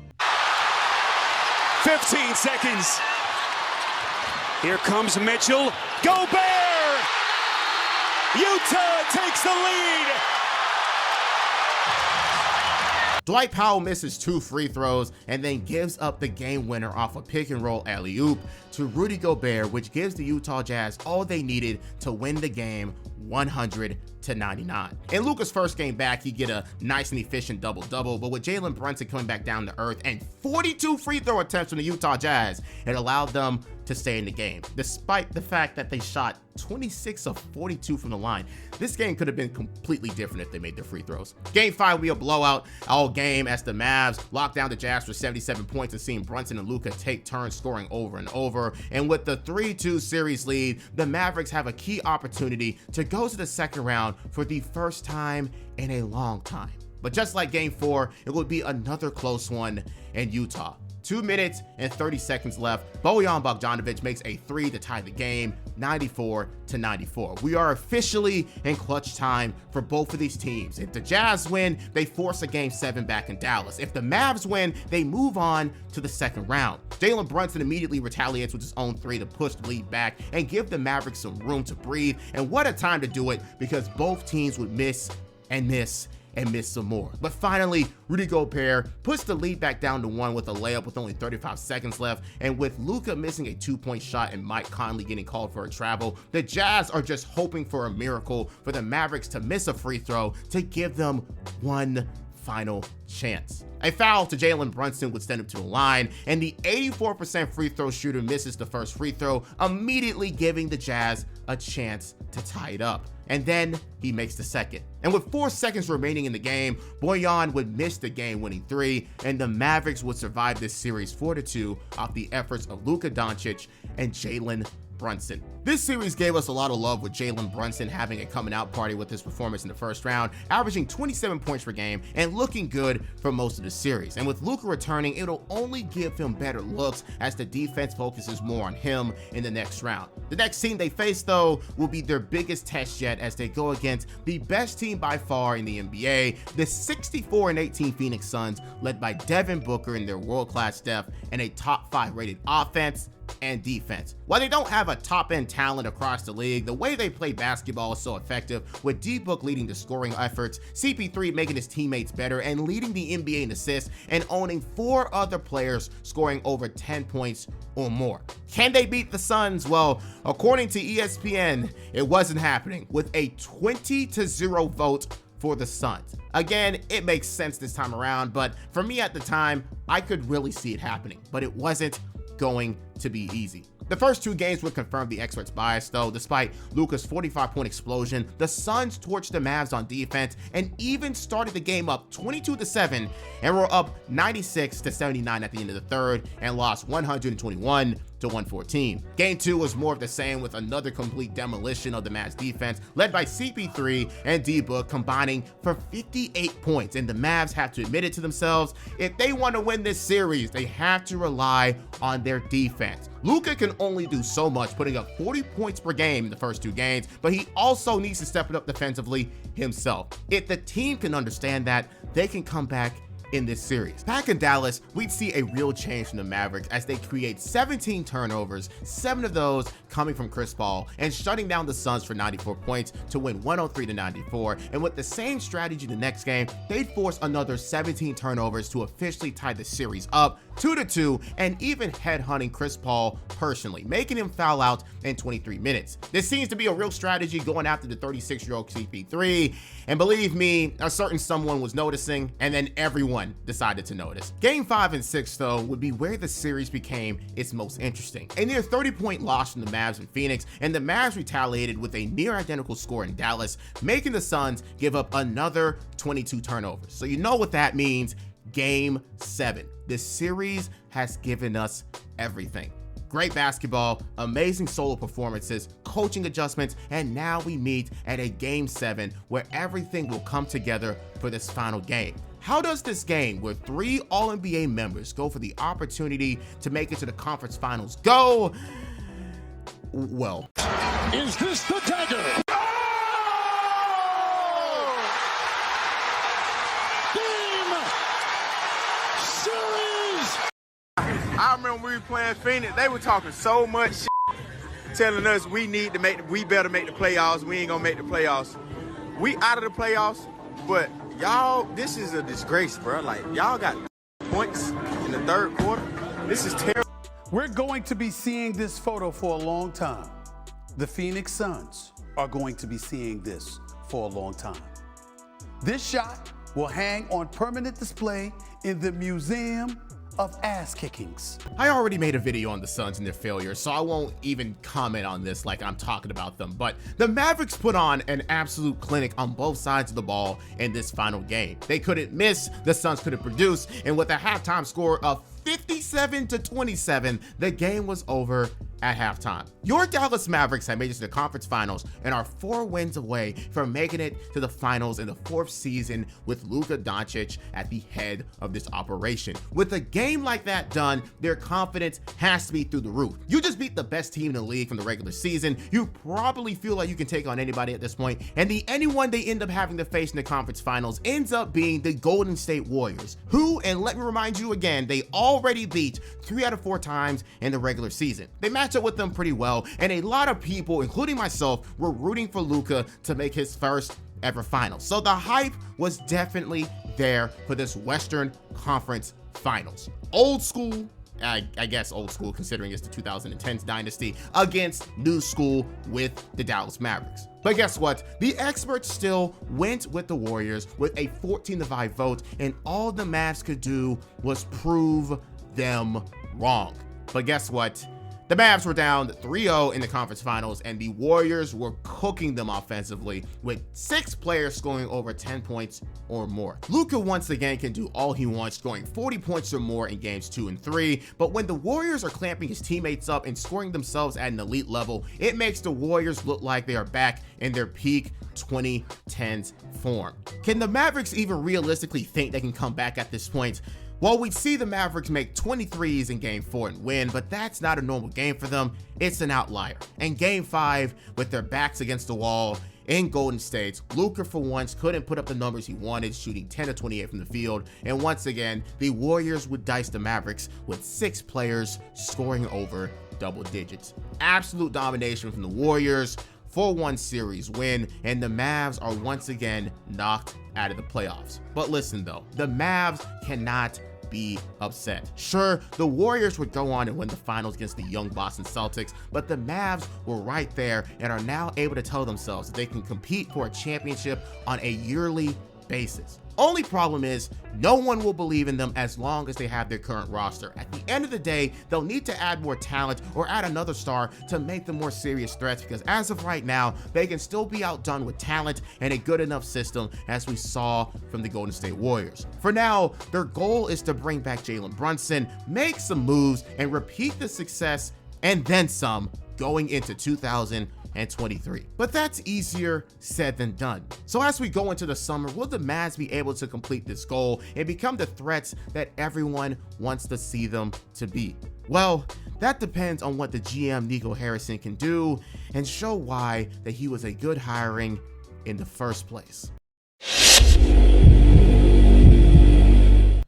15 seconds. Here comes Mitchell. Gobert! Utah takes the lead. Dwight Powell misses 2 free throws and then gives up the game winner off a pick and roll alley-oop to Rudy Gobert, which gives the Utah Jazz all they needed to win the game 100-99. In Luka's first game back, he'd get a nice and efficient double-double, but with Jalen Brunson coming back down to earth and 42 free throw attempts from the Utah Jazz, it allowed them to stay in the game, despite the fact that they shot 26 of 42 from the line. This game could have been completely different if they made their free throws. Game 5 will be a blowout all game as the Mavs lock down the Jazz for 77 points and seeing Brunson and Luka take turns scoring over and over. And with the 3-2 series lead, the Mavericks have a key opportunity to go to the second round for the first time in a long time. But just like Game 4, it would be another close one in Utah. 2 minutes and 30 seconds left. Bojan Bogdanovic makes a 3 to tie the game, 94-94. We are officially in clutch time for both of these teams. If the Jazz win, they force a Game 7 back in Dallas. If the Mavs win, they move on to the second round. Jalen Brunson immediately retaliates with his own 3 to push the lead back and give the Mavericks some room to breathe. And what a time to do it, because both teams would miss and miss and miss some more. But finally, Rudy Gobert puts the lead back down to 1 with a layup with only 35 seconds left, and with Luka missing a 2-point shot and Mike Conley getting called for a travel, the Jazz are just hoping for a miracle for the Mavericks to miss a free throw to give them one final chance. A foul to Jalen Brunson would send him to the line, and the 84% free throw shooter misses the first free throw, immediately giving the Jazz a chance to tie it up. And then he makes the second. And with 4 seconds remaining in the game, Bojan would miss the game-winning 3, and the Mavericks would survive this series 4-2 off the efforts of Luka Doncic and Jalen Brunson. This series gave us a lot of love with Jalen Brunson having a coming out party with his performance in the first round, averaging 27 points per game and looking good for most of the series. And with Luka returning, it'll only give him better looks as the defense focuses more on him in the next round. The next team they face, though, will be their biggest test yet as they go against the best team by far in the NBA, the 64-18 Phoenix Suns, led by Devin Booker and their world-class depth and a top 5 rated offense and defense. While they don't have a top-end talent across the league, the way they play basketball is so effective, with D-Book leading the scoring efforts, CP3 making his teammates better and leading the NBA in assists, and owning 4 other players scoring over 10 points or more. Can they beat the Suns? Well, according to ESPN, it wasn't happening, with a 20-0 vote for the Suns. Again, it makes sense this time around, but for me at the time, I could really see it happening, but it wasn't going to be easy. The first 2 games would confirm the experts' bias, though. Despite Luka's 45-point explosion, the Suns torched the Mavs on defense and even started the game up 22-7 and were up 96-79 at the end of the third and lost 121-114. Game 2 was more of the same, with another complete demolition of the Mavs defense, led by CP3 and D-Book combining for 58 points. And the Mavs have to admit it to themselves, if they want to win this series, they have to rely on their defense. Luka can only do so much, putting up 40 points per game in the first 2 games, but he also needs to step it up defensively himself. If the team can understand that, they can come back in this series. Back in Dallas, we'd see a real change from the Mavericks as they create 17 turnovers, 7 of those coming from Chris Paul, and shutting down the Suns for 94 points to win 103-94. And with the same strategy the next game, they'd force another 17 turnovers to officially tie the series up 2-2, and even headhunting Chris Paul personally, making him foul out in 23 minutes. This seems to be a real strategy going after the 36-year-old CP3, and believe me, a certain someone was noticing, and then everyone decided to notice. Game 5 and 6, though, would be where the series became its most interesting. A near 30-point loss from the Mavs in Phoenix, and the Mavs retaliated with a near identical score in Dallas, making the Suns give up another 22 turnovers. So you know what that means. Game 7. This series has given us everything. Great basketball, amazing solo performances, coaching adjustments, and now we meet at a Game 7 where everything will come together for this final game. How does this game, where 3 All-NBA members go for the opportunity to make it to the conference finals, go? Well, is this the dagger? I remember when we were playing Phoenix, they were talking so much shit, telling us we better make the playoffs. We ain't gonna make the playoffs. We out of the playoffs, but y'all, this is a disgrace, bro. Like, y'all got points in the third quarter. This is terrible. We're going to be seeing this photo for a long time. The Phoenix Suns are going to be seeing this for a long time. This shot will hang on permanent display in the Museum of Ass Kickings. I already made a video on the Suns and their failures, so I won't even comment on this like I'm talking about them, but the Mavericks put on an absolute clinic on both sides of the ball in this final game. They couldn't miss, the Suns couldn't produce, and with a halftime score of 57-27, the game was over at halftime. Your Dallas Mavericks have made it to the conference finals and are 4 wins away from making it to the finals in the 4th season with Luka Doncic at the head of this operation. With a game like that done, their confidence has to be through the roof. You just beat the best team in the league from the regular season. You probably feel like you can take on anybody at this point, and the anyone they end up having to face in the conference finals ends up being the Golden State Warriors, who, and let me remind you again, they already beat 3 out of 4 times in the regular season. They match up with them pretty well, and a lot of people, including myself, were rooting for Luka to make his first ever finals. So the hype was definitely there for this Western Conference Finals. Old school, I guess old school considering it's the 2010s dynasty, against new school with the Dallas Mavericks. But guess what? The experts still went with the Warriors with a 14-5 vote, and all the Mavs could do was prove them wrong. But guess what? The Mavs were down 3-0 in the conference finals, and the Warriors were cooking them offensively, with 6 players scoring over 10 points or more. Luka once again can do all he wants, scoring 40 points or more in games 2 and 3, but when the Warriors are clamping his teammates up and scoring themselves at an elite level, it makes the Warriors look like they are back in their peak 2010s form. Can the Mavericks even realistically think they can come back at this point? Well, we'd see the Mavericks make 23s in Game 4 and win, but that's not a normal game for them. It's an outlier. And Game 5, with their backs against the wall in Golden State, Luka for once couldn't put up the numbers he wanted, shooting 10 of 28 from the field. And once again, the Warriors would dice the Mavericks with 6 players scoring over double digits. Absolute domination from the Warriors. 4-1 series win, and the Mavs are once again knocked out of the playoffs. But listen though, the Mavs cannot be upset. Sure, the Warriors would go on and win the finals against the young Boston Celtics, but the Mavs were right there and are now able to tell themselves that they can compete for a championship on a yearly basis. Only problem is, no one will believe in them as long as they have their current roster. At the end of the day, they'll need to add more talent or add another star to make them more serious threats, because as of right now, they can still be outdone with talent and a good enough system, as we saw from the Golden State Warriors. For now, their goal is to bring back Jalen Brunson, make some moves, and repeat the success and then some going into 2023. But that's easier said than done. So as we go into the summer, will the Mavs be able to complete this goal and become the threats that everyone wants to see them to be? Well, that depends on what the GM Nico Harrison can do and show why that he was a good hiring in the first place.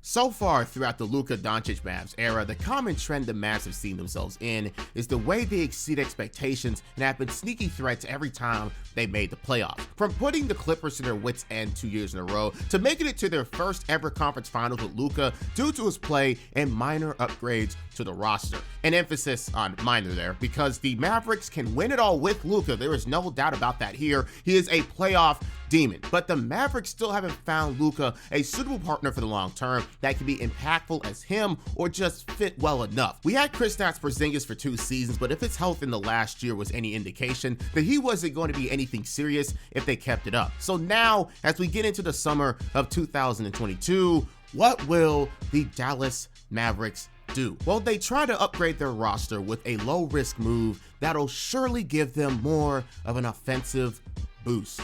So far throughout the Luka Doncic Mavs era, the common trend the Mavs have seen themselves in is the way they exceed expectations and have been sneaky threats every time they made the playoffs. From putting the Clippers to their wits' end 2 years in a row, to making it to their first ever conference finals with Luka due to his play and minor upgrades to the roster. An emphasis on minor there, because the Mavericks can win it all with Luka. There is no doubt about that here. He is a playoff demon, but the Mavericks still haven't found Luka a suitable partner for the long term that can be impactful as him or just fit well enough. We had Kristaps Porzingis for 2 seasons, but if his health in the last year was any indication, that he wasn't going to be anything serious if they kept it up. So now, as we get into the summer of 2022, what will the Dallas Mavericks do? Well, they try to upgrade their roster with a low-risk move that'll surely give them more of an offensive boost.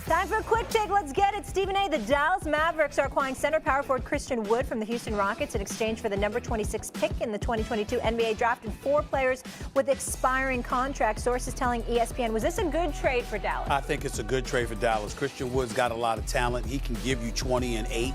Time for a quick take. Let's get it. Stephen A. The Dallas Mavericks are acquiring center power forward Christian Wood from the Houston Rockets in exchange for the number 26 pick in the 2022 NBA draft and 4 players with expiring contracts. Sources telling ESPN, was this a good trade for Dallas? I think it's a good trade for Dallas. Christian Wood's got a lot of talent. He can give you 20 and 8.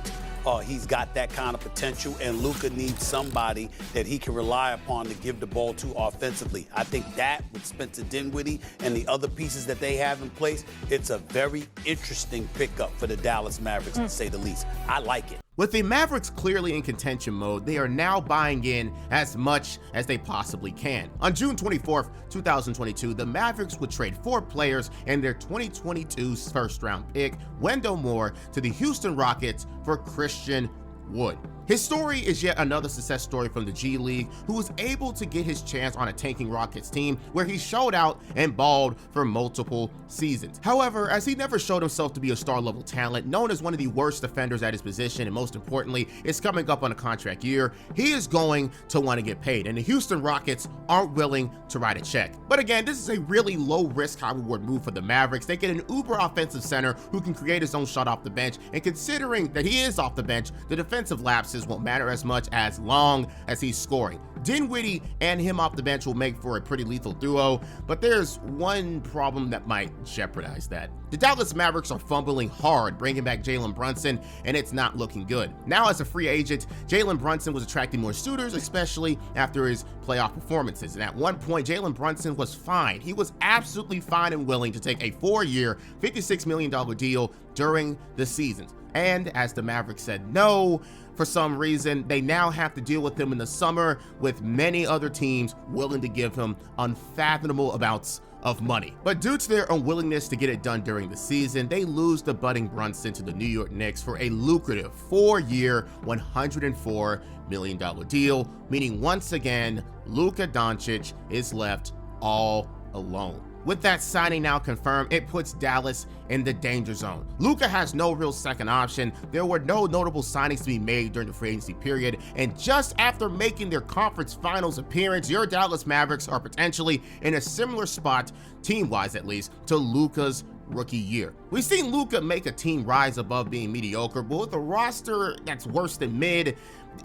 He's got that kind of potential, and Luka needs somebody that he can rely upon to give the ball to offensively. I think that with Spencer Dinwiddie and the other pieces that they have in place, it's a very interesting pickup for the Dallas Mavericks, to say the least. I like it. With the Mavericks clearly in contention mode, they are now buying in as much as they possibly can. On June 24th, 2022, the Mavericks would trade 4 players and their 2022 first-round pick, Wendell Moore, to the Houston Rockets for Christian Wood. His story is yet another success story from the G League, who was able to get his chance on a tanking Rockets team where he showed out and balled for multiple seasons. However, as he never showed himself to be a star-level talent, known as one of the worst defenders at his position, and most importantly, is coming up on a contract year, he is going to want to get paid, and the Houston Rockets aren't willing to write a check. But again, this is a really low-risk, high-reward move for the Mavericks. They get an uber offensive center who can create his own shot off the bench, and considering that he is off the bench, the defensive lapses won't matter as much as long as he's scoring. Dinwiddie and him off the bench will make for a pretty lethal duo, but there's one problem that might jeopardize that. The Dallas Mavericks are fumbling hard bringing back Jalen Brunson, and it's not looking good. Now as a free agent, Jalen Brunson was attracting more suitors, especially after his playoff performances. And at one point, Jalen Brunson was fine. He was absolutely fine and willing to take a 4-year, $56 million deal during the seasons. And as the Mavericks said no, for some reason, they now have to deal with him in the summer, with many other teams willing to give him unfathomable amounts of money. But due to their unwillingness to get it done during the season, they lose the budding Brunson to the New York Knicks for a lucrative 4-year, $104 million deal, meaning once again, Luka Doncic is left all alone. With that signing now confirmed, it puts Dallas in the danger zone. Luka has no real second option. There were no notable signings to be made during the free agency period, and just after making their conference finals appearance, your Dallas Mavericks are potentially in a similar spot, team-wise at least, to Luka's rookie year. We've seen Luka make a team rise above being mediocre, but with a roster that's worse than mid,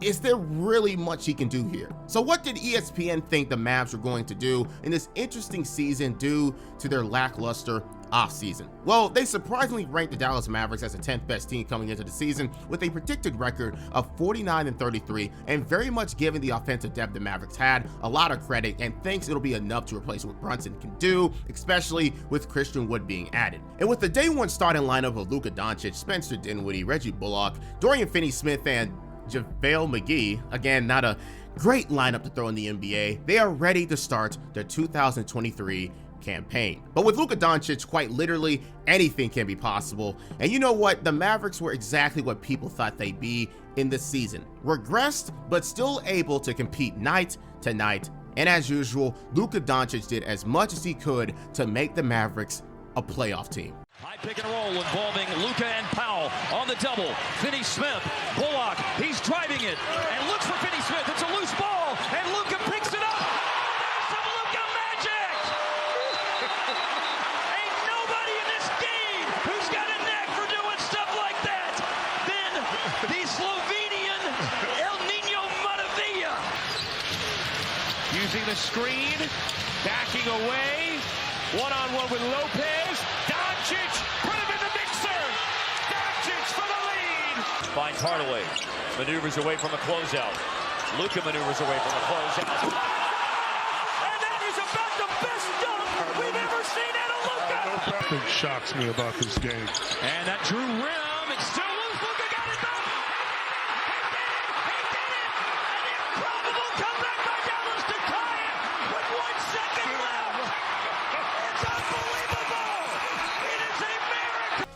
is there really much he can do here? So what did ESPN think the Mavs were going to do in this interesting season due to their lackluster offseason? Well, they surprisingly ranked the Dallas Mavericks as the 10th best team coming into the season with a predicted record of 49-33, and very much given the offensive depth the Mavericks had, a lot of credit, and thinks it'll be enough to replace what Brunson can do, especially with Christian Wood being added. And with the day one starting lineup of Luka Doncic, Spencer Dinwiddie, Reggie Bullock, Dorian Finney-Smith, and JaVale McGee, again, not a great lineup to throw in the NBA, they are ready to start their 2023 campaign. But with Luka Doncic, quite literally, anything can be possible. And you know what? The Mavericks were exactly what people thought they'd be in the season. Regressed, but still able to compete night to night. And as usual, Luka Doncic did as much as he could to make the Mavericks a playoff team. High pick and roll involving Luka and Powell on the double. Finney-Smith, Bullock, he's driving it and looks for Finney-Smith. It's a loose ball and Luka picks it up. There's some Luka magic. Ain't nobody in this game who's got a knack for doing stuff like that than the Slovenian El Niño Maravilla. Using the screen, backing away, one-on-one with Lopez. Doncic, put him in the mixer. Doncic for the lead. Finds Hardaway, maneuvers away from a closeout. Luka maneuvers away from a closeout. And that is about the best dunk we've ever seen out of Luka. Nothing shocks me about this game. And that drew rim. It's still loose. Luka got it back. He did it. An improbable comeback by Dallas to tie it with 1 second left. It's unbelievable.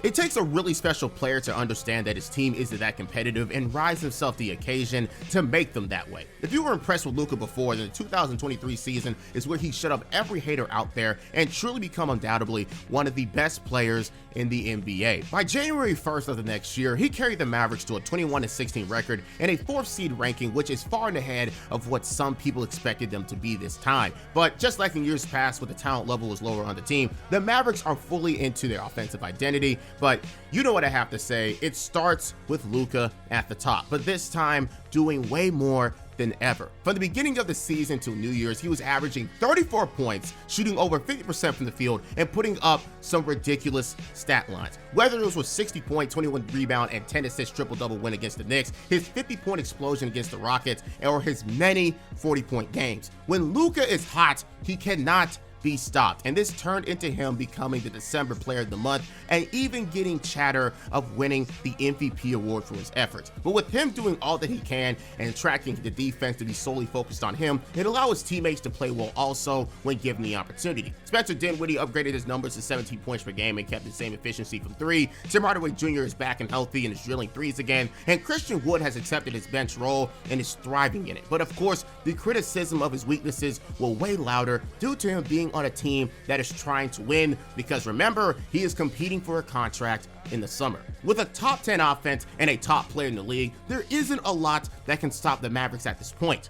It takes a really special player to understand that his team isn't that competitive and rise himself the occasion to make them that way. If you were impressed with Luka before, then the 2023 season is where he shut up every hater out there and truly become undoubtedly one of the best players in the NBA. By January 1st of the next year, he carried the Mavericks to a 21-16 record and a 4th seed ranking, which is far and ahead of what some people expected them to be this time. But just like in years past, when the talent level was lower on the team, the Mavericks are fully into their offensive identity. But you know what I have to say, it starts with Luka at the top, but this time doing way more than ever. From the beginning of the season to New Year's, he was averaging 34 points, shooting over 50% from the field, and putting up some ridiculous stat lines. Whether it was with 60 point, 21 rebound, and 10 assist triple-double win against the Knicks, his 50-point explosion against the Rockets, or his many 40-point games. When Luka is hot, he cannot be stopped, and this turned into him becoming the December Player of the Month and even getting chatter of winning the MVP award for his efforts. But with him doing all that he can and attracting the defense to be solely focused on him, it allowed his teammates to play well also when given the opportunity. Spencer Dinwiddie upgraded his numbers to 17 points per game and kept the same efficiency from 3. Tim Hardaway Jr. is back and healthy and is drilling threes again, and Christian Wood has accepted his bench role and is thriving in it. But of course, the criticism of his weaknesses will weigh louder due to him being on a team that is trying to win, because remember, he is competing for a contract in the summer. With a top 10 offense and a top player in the league, there isn't a lot that can stop the Mavericks at this point.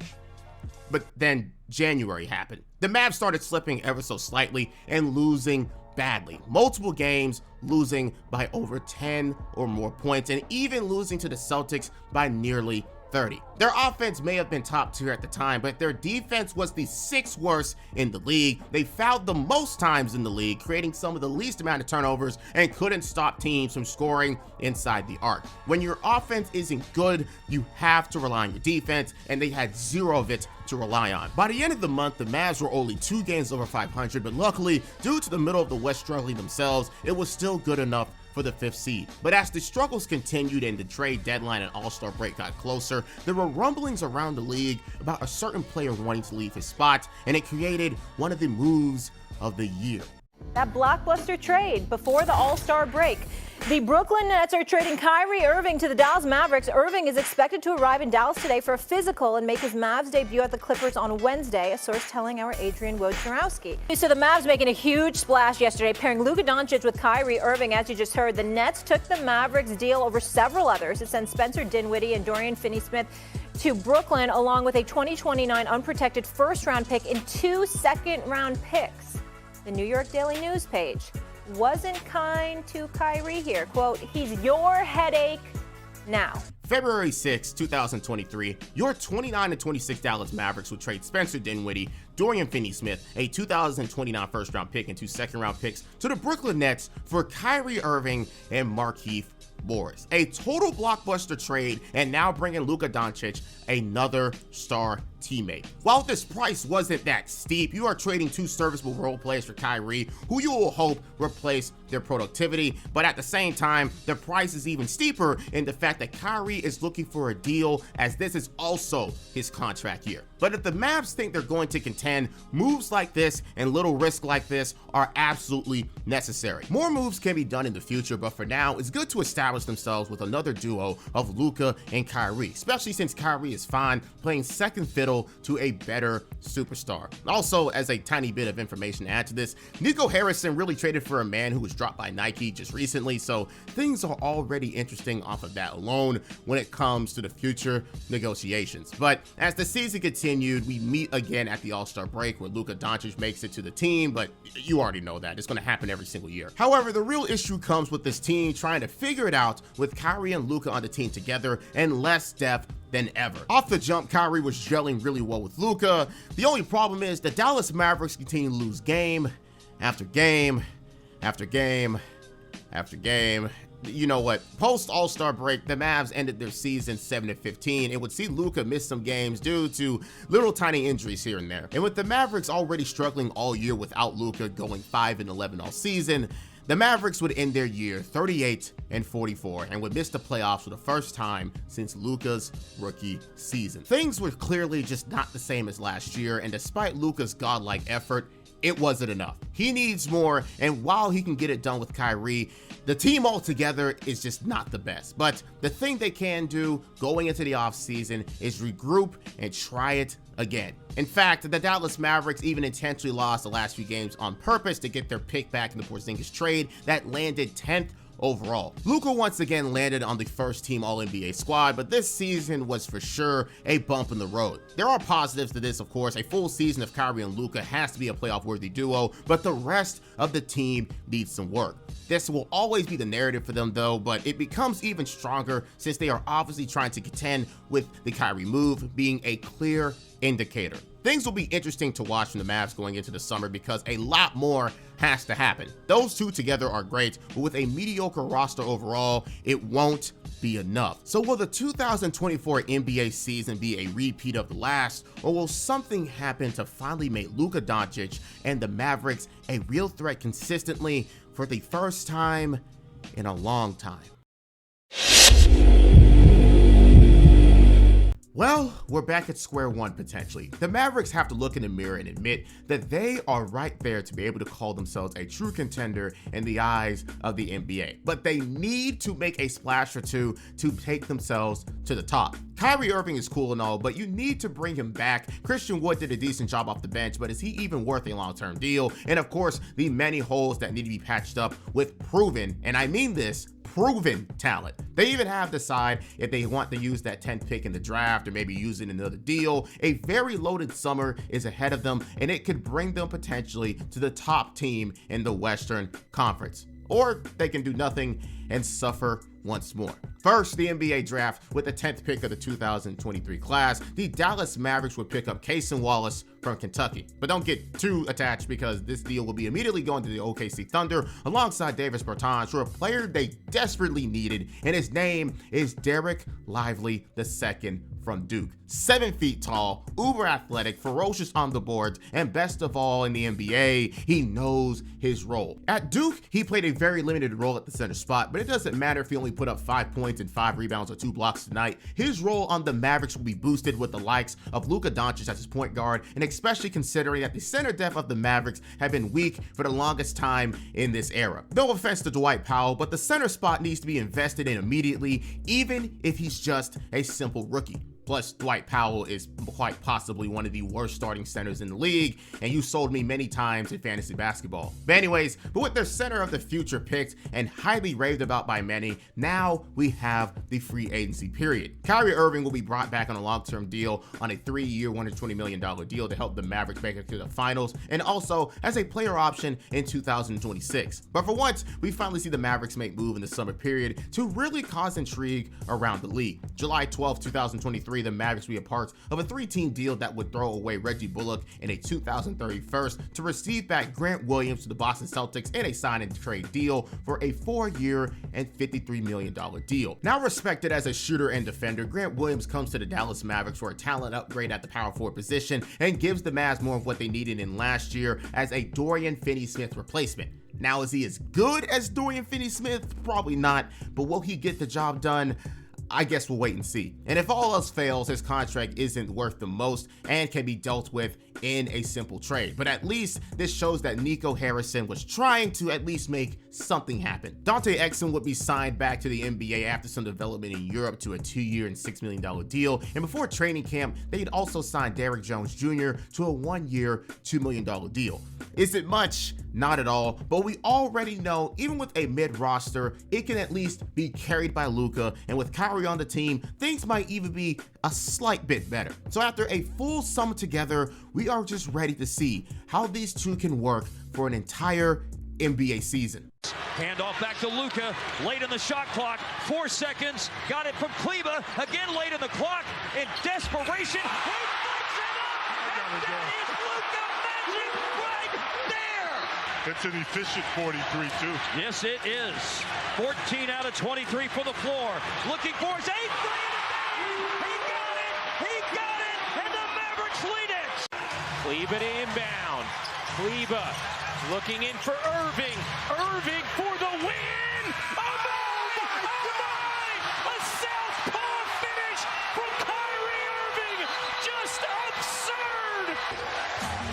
But then January happened. The Mavs started slipping ever so slightly and losing badly. Multiple games losing by over 10 or more points, and even losing to the Celtics by nearly 30. Their offense may have been top tier at the time, but their defense was the 6th worst in the league. They fouled the most times in the league, creating some of the least amount of turnovers, and couldn't stop teams from scoring inside the arc. When your offense isn't good, you have to rely on your defense, and they had 0 of it to rely on. By the end of the month, the Mavs were only 2 games over 500, but luckily, due to the middle of the West struggling themselves, it was still good enough for the 5th seed. But as the struggles continued and the trade deadline and All-Star break got closer, there were rumblings around the league about a certain player wanting to leave his spot, and it created one of the moves of the year. That blockbuster trade before the All-Star break. The Brooklyn Nets are trading Kyrie Irving to the Dallas Mavericks. Irving is expected to arrive in Dallas today for a physical and make his Mavs debut at the Clippers on Wednesday, a source telling our Adrian Wojnarowski. So the Mavs making a huge splash yesterday, pairing Luka Doncic with Kyrie Irving. As you just heard, the Nets took the Mavericks deal over several others. It sends Spencer Dinwiddie and Dorian Finney-Smith to Brooklyn, along with a 2029 unprotected first-round pick and 2 second-round picks. The New York Daily News page wasn't kind to Kyrie here. Quote, "He's your headache now." February 6, 2023, your 29-26 Dallas Mavericks would trade Spencer Dinwiddie, Dorian Finney-Smith, a 2029 first-round pick and 2 second-round picks to the Brooklyn Nets for Kyrie Irving and Markieff Morris. A total blockbuster trade, and now bringing Luka Doncic, another star teammate. While this price wasn't that steep, you are trading 2 serviceable role players for Kyrie, who you will hope replace their productivity. But at the same time, the price is even steeper in the fact that Kyrie is looking for a deal, as this is also his contract year. But if the Mavs think they're going to contend, moves like this and little risk like this are absolutely necessary. More moves can be done in the future, but for now, it's good to establish themselves with another duo of Luka and Kyrie, especially since Kyrie is fine playing second fiddle to a better superstar. Also, as a tiny bit of information to add to this, Nico Harrison really traded for a man who was dropped by Nike just recently, so things are already interesting off of that alone when it comes to the future negotiations. But as the season continued, we meet again at the All-Star break where Luka Doncic makes it to the team, but you already know that. It's going to happen every single year. However, the real issue comes with this team trying to figure it out with Kyrie and Luka on the team together and less depth than ever. Off the jump, Kyrie was gelling really well with Luka. The only problem is the Dallas Mavericks continue to lose game after game after game after game. You know what? Post All-Star break, the Mavs ended their season 7-15. It would see Luka miss some games due to little tiny injuries here and there. And with the Mavericks already struggling all year without Luka, going 5-11 all season, the Mavericks would end their year 38-44 and would miss the playoffs for the first time since Luka's rookie season. Things were clearly just not the same as last year, and despite Luka's godlike effort, it wasn't enough. He needs more, and while he can get it done with Kyrie, the team altogether is just not the best. But the thing they can do going into the offseason is regroup and try it again. In fact, the Dallas Mavericks even intentionally lost the last few games on purpose to get their pick back in the Porzingis trade that landed 10th overall. Luka once again landed on the first team All-NBA squad, but this season was for sure a bump in the road. There are positives to this, of course. A full season of Kyrie and Luka has to be a playoff-worthy duo, but the rest of the team needs some work. This will always be the narrative for them though, but it becomes even stronger since they are obviously trying to contend, with the Kyrie move being a clear indicator. Things will be interesting to watch from the Mavs going into the summer because a lot more has to happen. Those two together are great, but with a mediocre roster overall, it won't be enough. So will the 2024 NBA season be a repeat of the last, or will something happen to finally make Luka Doncic and the Mavericks a real threat consistently for the first time in a long time? Well, we're back at square one potentially. The Mavericks have to look in the mirror and admit that they are right there to be able to call themselves a true contender in the eyes of the NBA. But they need to make a splash or two to take themselves to the top. Kyrie Irving is cool and all, but you need to bring him back. Christian Wood did a decent job off the bench, but is he even worth a long-term deal? And of course, the many holes that need to be patched up with proven, and I mean this, proven talent. They even have to decide if they want to use that 10th pick in the draft or maybe use it in another deal. A very loaded summer is ahead of them, and it could bring them potentially to the top team in the Western Conference. Or they can do nothing and suffer once more. First, the NBA draft with the 10th pick of the 2023 class. The Dallas Mavericks would pick up Cason Wallace from Kentucky. But don't get too attached because this deal will be immediately going to the OKC Thunder alongside Davis Bertans for a player they desperately needed, and his name is Derek Lively II from Duke. 7 feet tall, uber athletic, ferocious on the boards, and best of all in the NBA, he knows his role. At Duke, he played a very limited role at the center spot, but it doesn't matter if he only put up 5 points and 5 rebounds or 2 blocks tonight. His role on the Mavericks will be boosted with the likes of Luka Doncic as his point guard, and especially considering that the center depth of the Mavericks have been weak for the longest time in this era. No offense to Dwight Powell, but the center spot needs to be invested in immediately, even if he's just a simple rookie. Plus, Dwight Powell is quite possibly one of the worst starting centers in the league, and you sold me many times in fantasy basketball. But anyways, with their center of the future picked and highly raved about by many, now we have the free agency period. Kyrie Irving will be brought back on a long-term deal on a 3-year, $120 million deal to help the Mavericks make it to the finals, and also as a player option in 2026. But for once, we finally see the Mavericks make move in the summer period to really cause intrigue around the league. July 12, 2023, the Mavericks will be a part of a 3-team deal that would throw away Reggie Bullock in a 2030 first to receive back Grant Williams to the Boston Celtics in a sign and trade deal for a 4-year and $53 million deal. Now respected as a shooter and defender, Grant Williams comes to the Dallas Mavericks for a talent upgrade at the power forward position and gives the Mavs more of what they needed in last year as a Dorian Finney-Smith replacement. Now, is he as good as Dorian Finney-Smith? Probably not, but will he get the job done? I guess we'll wait and see. And if all else fails, his contract isn't worth the most and can be dealt with in a simple trade. But at least this shows that Nico Harrison was trying to at least make something happen. Dante Exum would be signed back to the NBA after some development in Europe to a 2-year and $6 million deal. And before training camp, they'd also signed Derrick Jones Jr. to a 1-year, $2 million deal. Is it much? Not at all, but we already know even with a mid roster, it can at least be carried by Luka, and with Kyrie on the team, things might even be a slight bit better. So after a full summer together, we are just ready to see how these two can work for an entire NBA season. Handoff back to Luka, late in the shot clock, 4 seconds, got it from Kleba, again late in the clock, in desperation, he puts it up, and that is Luka Magic right there! It's an efficient 43, too. Yes, it is. 14 out of 23 for the floor, looking for his 8th three, he got it, and the Mavericks lead it! Kleba to inbound, Kleba looking in for Irving. Irving for the win! Oh my! A southpaw finish from Kyrie Irving! Just absurd!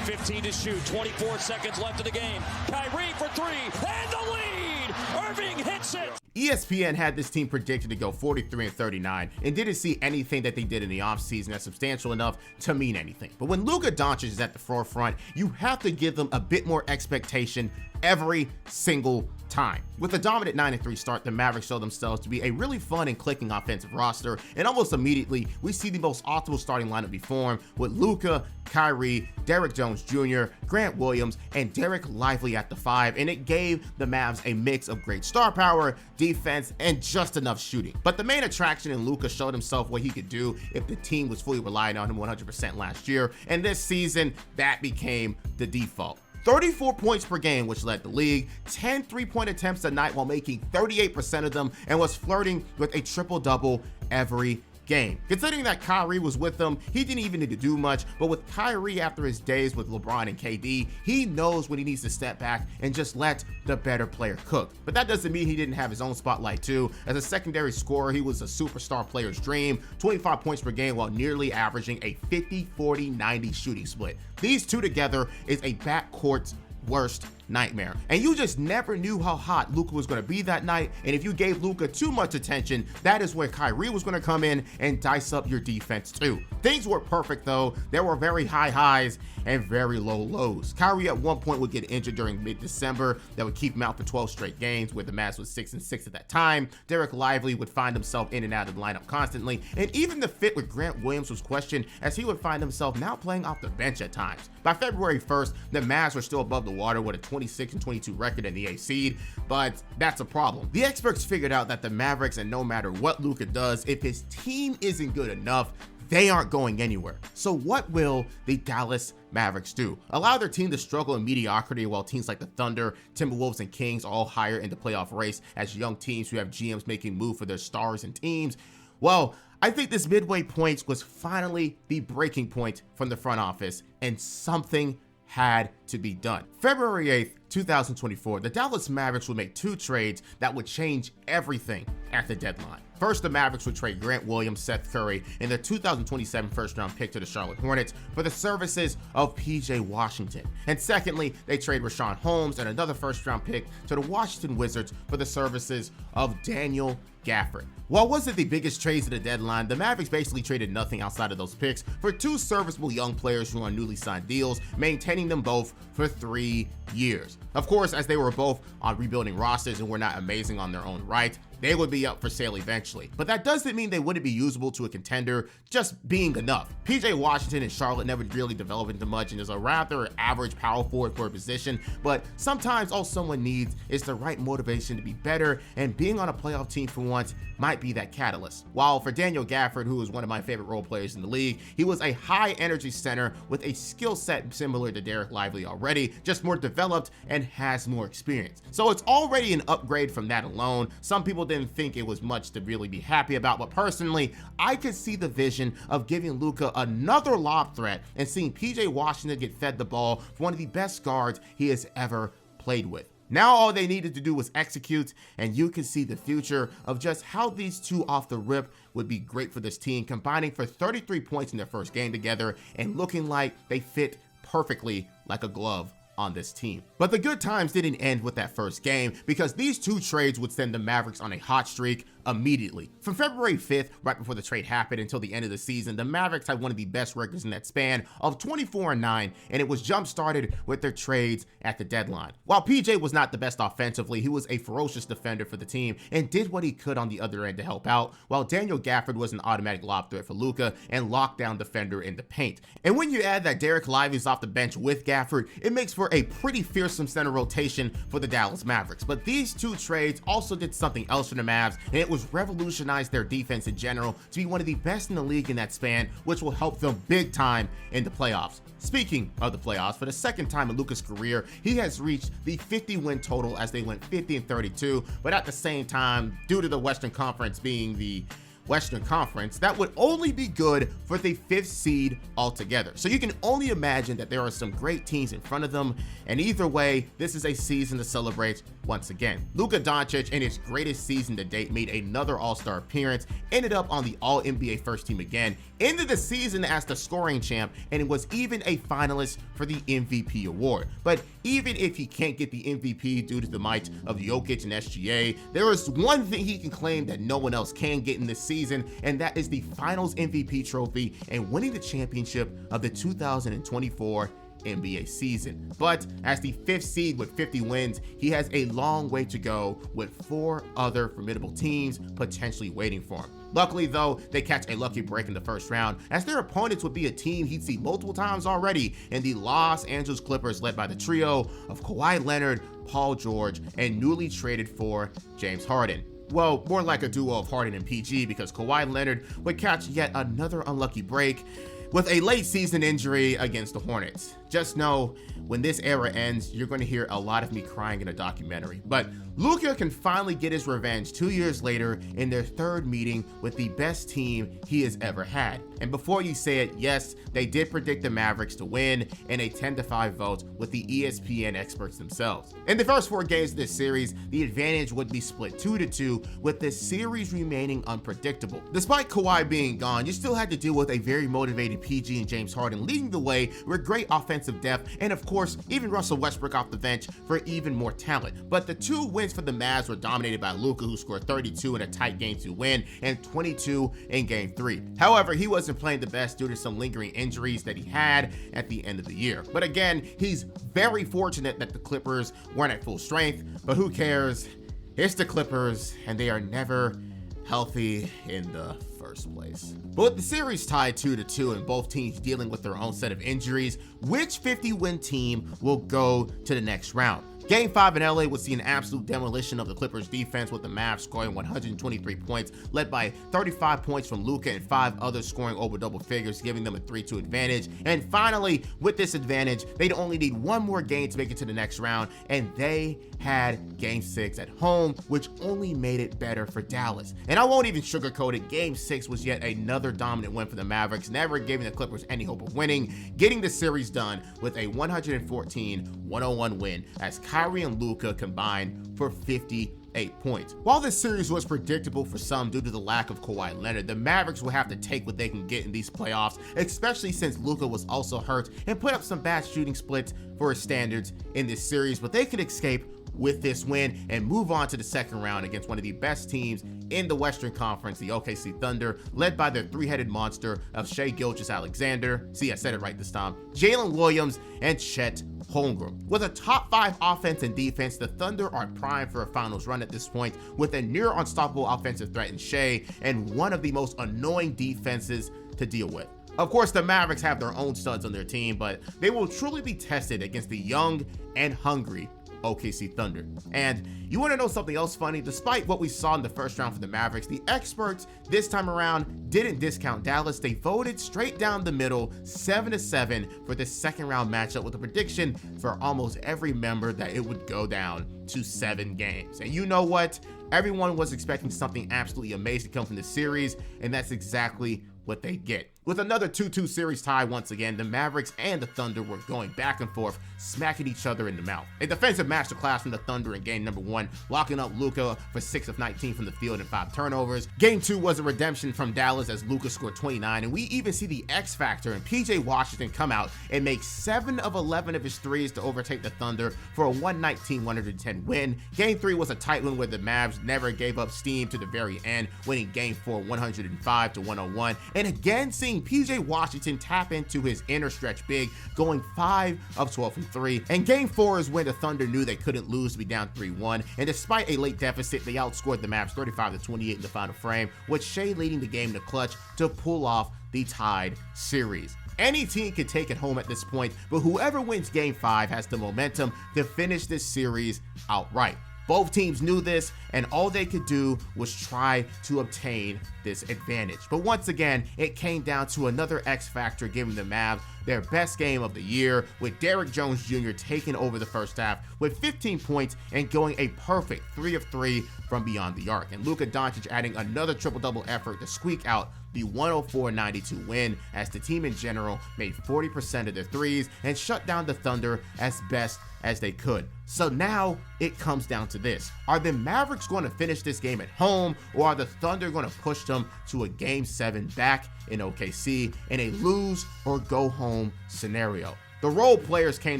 15 to shoot, 24 seconds left in the game. Kyrie for 3, and the lead! Irving hits it! ESPN had this team predicted to go 43-39 and didn't see anything that they did in the offseason that's substantial enough to mean anything. But when Luka Doncic is at the forefront, you have to give them a bit more expectation every single time. With a dominant 9-3 start, the Mavericks show themselves to be a really fun and clicking offensive roster, and almost immediately we see the most optimal starting lineup be formed with Luka, Kyrie, Derrick Jones Jr., Grant Williams, and Derek Lively at the 5, and it gave the Mavs a mix of great star power, defense, and just enough shooting. But the main attraction in Luka showed himself what he could do if the team was fully relying on him 100% last year, and this season that became the default. 34 points per game, which led the league, 10 3-point attempts a night while making 38% of them, and was flirting with a triple-double every game. Considering that Kyrie was with them, he didn't even need to do much, but with Kyrie after his days with LeBron and KD, he knows when he needs to step back and just let the better player cook. But that doesn't mean he didn't have his own spotlight too. As a secondary scorer, he was a superstar player's dream, 25 points per game while nearly averaging a 50-40-90 shooting split. These two together is a backcourt's worst nightmare. And you just never knew how hot Luka was going to be that night, and if you gave Luka too much attention, that is where Kyrie was going to come in and dice up your defense too. Things were perfect though. There were very high highs and very low lows. Kyrie at one point would get injured during mid-December that would keep him out for 12 straight games, where the Mavs was 6-6 at that time. Derek Lively would find himself in and out of the lineup constantly, and even the fit with Grant Williams was questioned as he would find himself now playing off the bench at times. By February 1st, the Mavs were still above the water with a 26-22 record and the 8th seed, but that's a problem. The experts figured out that the Mavericks, and no matter what Luka does, if his team isn't good enough, they aren't going anywhere. So what will the Dallas Mavericks do? Allow their team to struggle in mediocrity while teams like the Thunder, Timberwolves, and Kings all higher in the playoff race as young teams who have GMs making moves for their stars and teams? Well, I think this midway point was finally the breaking point from the front office, and something had to be done. February 8th, 2024, the Dallas Mavericks would make 2 trades that would change everything at the deadline. First, the Mavericks would trade Grant Williams, Seth Curry, and their 2027 first-round pick to the Charlotte Hornets for the services of PJ Washington. And secondly, they trade Richaun Holmes and another first-round pick to the Washington Wizards for the services of Daniel Gafford. While wasn't the biggest trades at the deadline, the Mavericks basically traded nothing outside of those picks for 2 serviceable young players who are on newly signed deals, maintaining them both for 3 years. Of course, as they were both on rebuilding rosters and were not amazing on their own right, they would be up for sale eventually. But that doesn't mean they wouldn't be usable to a contender just being enough. PJ Washington and Charlotte never really developed into much and is a rather average power forward for a position, but sometimes all someone needs is the right motivation to be better, and being on a playoff team for once might be that catalyst. While for Daniel Gafford, who is one of my favorite role players in the league, he was a high energy center with a skill set similar to Derek Lively already, just more developed and has more experience. So it's already an upgrade from that alone. Some people didn't think it was much to really be happy about, but personally, I could see the vision of giving Luka another lob threat and seeing PJ Washington get fed the ball for one of the best guards he has ever played with. Now all they needed to do was execute, and you can see the future of just how these two off the rip would be great for this team, combining for 33 points in their first game together and looking like they fit perfectly like a glove on this team. But the good times didn't end with that first game, because these 2 trades would send the Mavericks on a hot streak immediately. From February 5th, right before the trade happened, until the end of the season, the Mavericks had one of the best records in that span of 24-9, and it was jump-started with their trades at the deadline. While PJ was not the best offensively, he was a ferocious defender for the team and did what he could on the other end to help out, while Daniel Gafford was an automatic lob threat for Luka and lockdown defender in the paint. And when you add that Derek Lively's off the bench with Gafford, it makes for a pretty fearsome center rotation for the Dallas Mavericks. But these 2 trades also did something else for the Mavs, and it was revolutionize their defense in general to be one of the best in the league in that span, which will help them big time in the playoffs. Speaking of the playoffs, for the second time in Luka's career, he has reached the 50-win total as they went 50-32, but at the same time, due to the Western Conference being the Western Conference, that would only be good for the 5th seed altogether. So you can only imagine that there are some great teams in front of them, and either way, this is a season to celebrate once again. Luka Doncic, in his greatest season to date, made another All-Star appearance, ended up on the All-NBA first team again, ended the season as the scoring champ, and was even a finalist for the MVP award. But even if he can't get the MVP due to the might of Jokic and SGA, there is one thing he can claim that no one else can get in this season, and that is the Finals MVP trophy and winning the championship of the 2024 NBA season. But as the 5th seed with 50 wins, he has a long way to go with 4 other formidable teams potentially waiting for him. Luckily though, they catch a lucky break in the first round, as their opponents would be a team he'd see multiple times already in the Los Angeles Clippers, led by the trio of Kawhi Leonard, Paul George, and newly traded for James Harden. Well, more like a duo of Harden and PG, because Kawhi Leonard would catch yet another unlucky break with a late season injury against the Hornets. Just know, when this era ends, you're going to hear a lot of me crying in a documentary. But Luka can finally get his revenge 2 years later in their 3rd meeting with the best team he has ever had. And before you say it, yes, they did predict the Mavericks to win in a 10-5 vote with the ESPN experts themselves. In the first 4 games of this series, the advantage would be split 2-2, with this series remaining unpredictable. Despite Kawhi being gone, you still had to deal with a very motivated PG and James Harden leading the way with great offensive depth, and of course, even Russell Westbrook off the bench for even more talent. But the 2 wins for the Mavs were dominated by Luka, who scored 32 in a tight Game 2 win and 22 in Game 3. However, he wasn't playing the best due to some lingering injuries that he had at the end of the year. But again, he's very fortunate that the Clippers weren't at full strength, but who cares? It's the Clippers, and they are never healthy in the first first place. But with the series tied 2-2 and both teams dealing with their own set of injuries, which 50-win team will go to the next round? Game 5 in LA would see an absolute demolition of the Clippers defense, with the Mavs scoring 123 points, led by 35 points from Luka and 5 others scoring over double figures, giving them a 3-2 advantage. And finally, with this advantage, they'd only need one more game to make it to the next round, and they had Game 6 at home, which only made it better for Dallas. And I won't even sugarcoat it, Game 6 was yet another dominant win for the Mavericks, never giving the Clippers any hope of winning, getting the series done with a 114-101 win as Kyrie and Luka combined for 58 points. While this series was predictable for some due to the lack of Kawhi Leonard, the Mavericks will have to take what they can get in these playoffs, especially since Luka was also hurt and put up some bad shooting splits for his standards in this series, but they could escape with this win and move on to the second round against one of the best teams in the Western Conference, the OKC Thunder, led by their three-headed monster of Shai Gilgeous-Alexander, see, I said it right this time, Jalen Williams, and Chet Holmgren. With a top 5 offense and defense, the Thunder are primed for a finals run at this point, with a near unstoppable offensive threat in Shai and one of the most annoying defenses to deal with. Of course, the Mavericks have their own studs on their team, but they will truly be tested against the young and hungry OKC Thunder. And you want to know something else funny? Despite what we saw in the first round for the Mavericks, the experts this time around didn't discount Dallas. They voted straight down the middle 7-7 for this second round matchup, with a prediction for almost every member that it would go down to 7 games. And you know what? Everyone was expecting something absolutely amazing to come from this series, and that's exactly what they get. With another 2-2 series tie once again, the Mavericks and the Thunder were going back and forth, smacking each other in the mouth. A defensive masterclass from the Thunder in game number 1, locking up Luka for 6 of 19 from the field and 5 turnovers. Game 2 was a redemption from Dallas as Luka scored 29, and we even see the X factor in PJ Washington come out and make 7 of 11 of his threes to overtake the Thunder for a 119-110 win. Game 3 was a tight one where the Mavs never gave up steam to the very end, winning game 4 105-101, and again seeing PJ Washington tap into his inner stretch big, going 5 of 12 from 3. And game 4 is when the Thunder knew they couldn't lose to be down 3-1, and despite a late deficit, they outscored the Mavs 35-28 in the final frame, with Shai leading the game in the clutch to pull off the tied series. Any team can take it home at this point, but whoever wins game 5 has the momentum to finish this series outright. Both teams knew this, and all they could do was try to obtain this advantage. But once again, it came down to another X factor giving the Mavs their best game of the year, with Derrick Jones Jr. taking over the first half with 15 points and going a perfect 3 of 3 from beyond the arc. And Luka Doncic adding another triple-double effort to squeak out the 104-92 win, as the team in general made 40% of their threes and shut down the Thunder as best as they could. So now it comes down to this. Are the Mavericks going to finish this game at home, or are the Thunder going to push them to a game 7 back in OKC in a lose or go home scenario? The role players came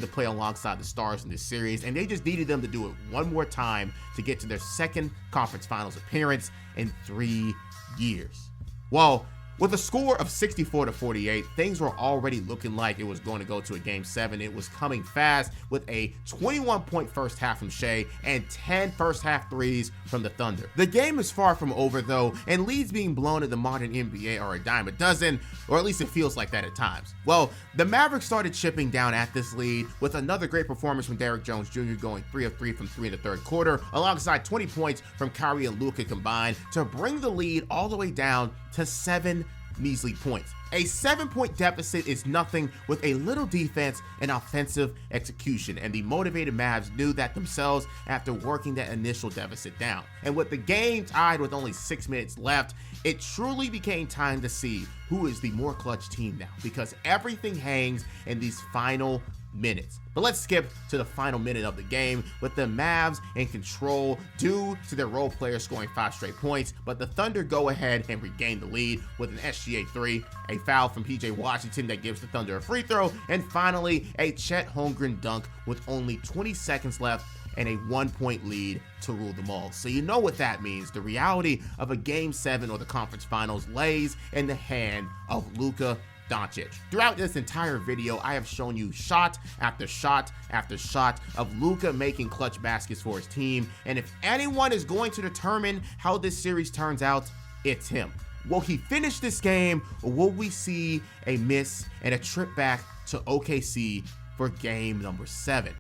to play alongside the stars in this series, and they just needed them to do it one more time to get to their second conference finals appearance in 3 years. Well, with a score of 64-48, things were already looking like it was going to go to a game 7. It was coming fast, with a 21-point first half from Shai and 10 first half threes from the Thunder. The game is far from over though, and leads being blown in the modern NBA are a dime a dozen, or at least it feels like that at times. Well, the Mavericks started chipping down at this lead with another great performance from Derrick Jones Jr. going 3 of 3 from 3 in the third quarter, alongside 20 points from Kyrie and Luka combined to bring the lead all the way down to 7 measly points. A 7-point deficit is nothing with a little defense and offensive execution, and the motivated Mavs knew that themselves after working that initial deficit down. And with the game tied with only 6 minutes left, it truly became time to see who is the more clutch team now, because everything hangs in these final minutes. But let's skip to the final minute of the game, with the Mavs in control due to their role players scoring 5 straight points, but the Thunder go ahead and regain the lead with an SGA 3, a foul from PJ Washington that gives the Thunder a free throw, and finally a Chet Holmgren dunk with only 20 seconds left and a 1-point lead to rule them all. So you know what that means. The reality of a game 7 or the conference finals lays in the hand of Luka Doncic. Throughout this entire video, I have shown you shot after shot after shot of Luka making clutch baskets for his team, and if anyone is going to determine how this series turns out, it's him. Will he finish this game, or will we see a miss and a trip back to OKC for game number 7?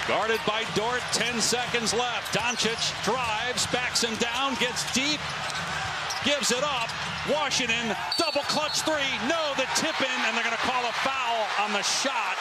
Guarded by Dort, 10 seconds left. Doncic drives, backs him down, gets deep, gives it up. Washington, double clutch three. No, the tip in, and they're going to call a foul on the shot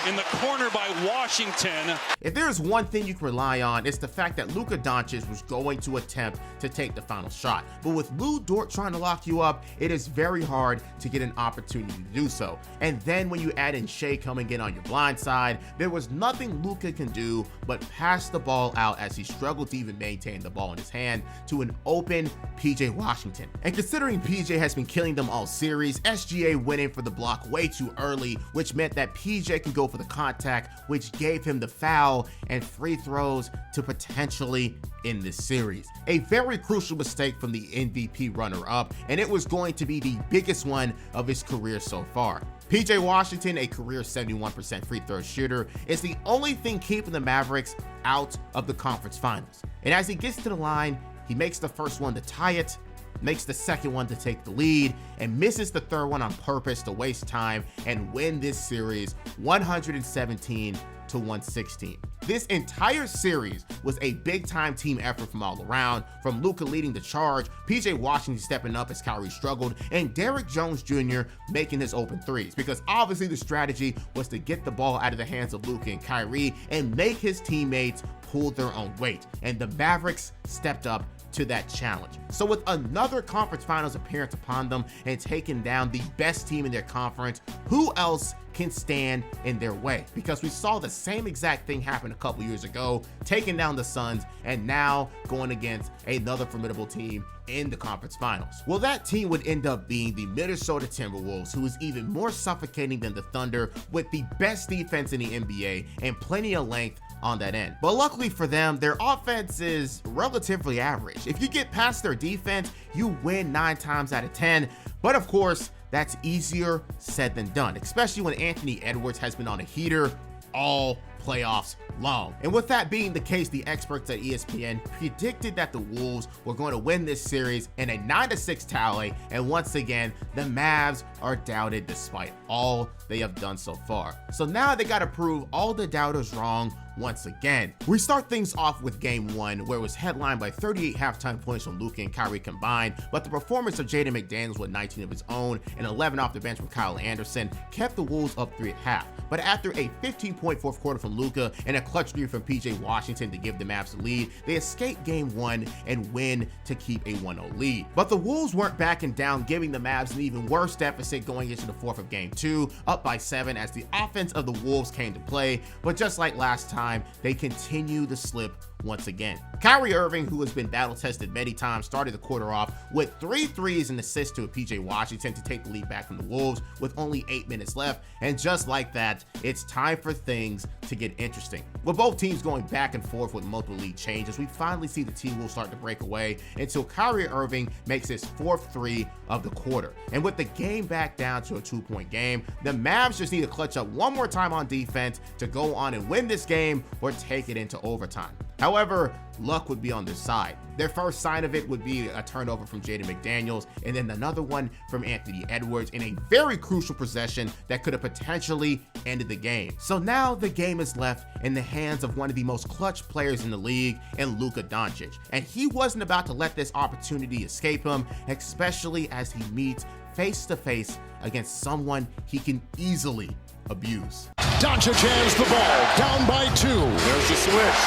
in the corner by Washington. If there's one thing you can rely on, it's the fact that Luka Doncic was going to attempt to take the final shot. But with Lou Dort trying to lock you up, it is very hard to get an opportunity to do so. And then when you add in Shea coming in on your blind side, there was nothing Luka can do but pass the ball out as he struggled to even maintain the ball in his hand to an open PJ Washington. And considering PJ has been killing them all series, SGA went in for the block way too early, which meant that PJ can go for the contact, which gave him the foul and free throws to potentially end this series. A very crucial mistake from the MVP runner-up, and it was going to be the biggest one of his career so far. PJ Washington, a career 71% free throw shooter, is the only thing keeping the Mavericks out of the conference finals. And as he gets to the line, he makes the first one to tie it, makes the second one to take the lead, and misses the third one on purpose to waste time and win this series 117-116. This entire series was a big-time team effort from all around, from Luka leading the charge, PJ Washington stepping up as Kyrie struggled, and Derrick Jones Jr. making his open threes, because obviously the strategy was to get the ball out of the hands of Luka and Kyrie and make his teammates pull their own weight, and the Mavericks stepped up to that challenge. So with another conference finals appearance upon them and taking down the best team in their conference, who else can stand in their way? Because we saw the same exact thing happen a couple years ago, taking down the Suns and now going against another formidable team in the conference finals. Well, that team would end up being the Minnesota Timberwolves, who is even more suffocating than the Thunder, with the best defense in the NBA and plenty of length on that end. But luckily for them, their offense is relatively average. If you get past their defense, you win 9 times out of 10. But of course, that's easier said than done, especially when Anthony Edwards has been on a heater all playoffs long. And with that being the case, the experts at ESPN predicted that the Wolves were going to win this series in a 9-6 tally, and once again, the Mavs are doubted despite all they have done so far. So now they got to prove all the doubters wrong once again. We start things off with game 1, where it was headlined by 38 halftime points from Luka and Kyrie combined, but the performance of Jaden McDaniels with 19 of his own and 11 off the bench from Kyle Anderson kept the Wolves up 3 at half. But after a 15-point fourth quarter from Luka and a clutch 3 from PJ Washington to give the Mavs the lead, they escape game 1 and win to keep a 1-0 lead. But the Wolves weren't backing down, giving the Mavs an even worse deficit going into the fourth of game 2, up by 7 as the offense of the Wolves came to play. But just like last time, they continue to slip once again. Kyrie Irving, who has been battle tested many times, started the quarter off with 3 threes and assists to PJ Washington to take the lead back from the Wolves with only 8 minutes left. And just like that, it's time for things to get interesting. With both teams going back and forth with multiple lead changes, we finally see the T-Wolves start to break away until Kyrie Irving makes his 4th 3 of the quarter. And with the game back down to a 2-point game, the Mavs just need to clutch up one more time on defense to go on and win this game or take it into overtime. However, luck would be on their side. Their first sign of it would be a turnover from Jaden McDaniels, and then another one from Anthony Edwards in a very crucial possession that could have potentially ended the game. So now the game is left in the hands of one of the most clutch players in the league, in Luka Doncic. And he wasn't about to let this opportunity escape him, especially as he meets face to face against someone he can easily abuse. Doncic has the ball, down by 2. There's the switch.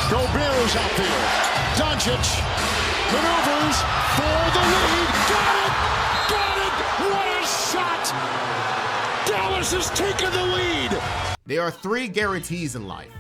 Gobert is out there. Doncic maneuvers for the lead. Got it! Got it! What a shot! Dallas has taken the lead. There are 3 guarantees in life: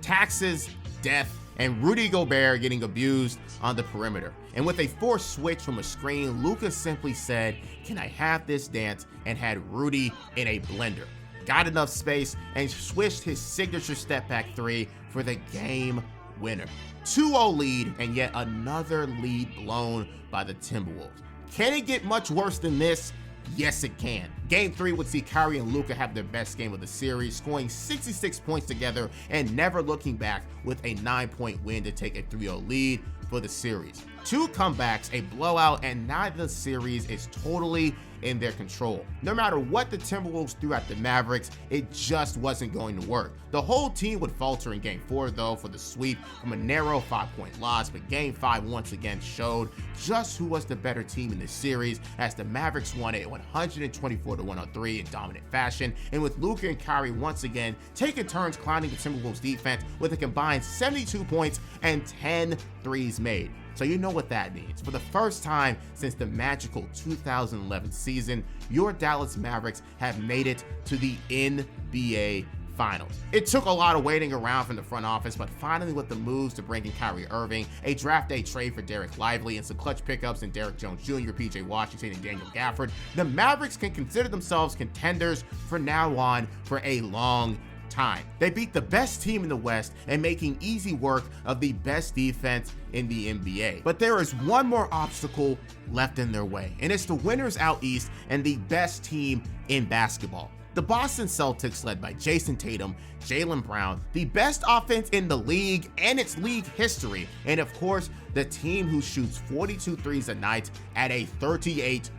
taxes, death, and Rudy Gobert getting abused on the perimeter. And with a forced switch from a screen, Luka simply said, "Can I have this dance?" and had Rudy in a blender. Got enough space and swished his signature step back 3 for the game winner. 2-0 lead, and yet another lead blown by the Timberwolves. Can it get much worse than this? Yes, it can. Game 3 would see Kyrie and Luka have their best game of the series, scoring 66 points together and never looking back with a 9-point win to take a 3-0 lead for for the series. 2 comebacks, a blowout, and neither series is totally in their control. No matter what the Timberwolves threw at the Mavericks, it just wasn't going to work. The whole team would falter in Game 4 though for the sweep from a narrow 5-point loss, but Game 5 once again showed just who was the better team in this series as the Mavericks won it 124-103 in dominant fashion, and with Luka and Kyrie once again taking turns clowning the Timberwolves defense with a combined 72 points and 10 threes made. So you know what that means. For the first time since the magical 2011 season, your Dallas Mavericks have made it to the NBA Finals. It took a lot of waiting around from the front office, but finally with the moves to bring in Kyrie Irving, a draft day trade for Derek Lively, and some clutch pickups in Derek Jones Jr., PJ Washington, and Daniel Gafford, the Mavericks can consider themselves contenders from now on for a long time. They beat the best team in the West and making easy work of the best defense in the NBA. But there is one more obstacle left in their way, and it's the winners out east and the best team in basketball. The Boston Celtics, led by Jason Tatum, Jaylen Brown, the best offense in the league and its league history, and of course, the team who shoots 42 threes a night at a 38%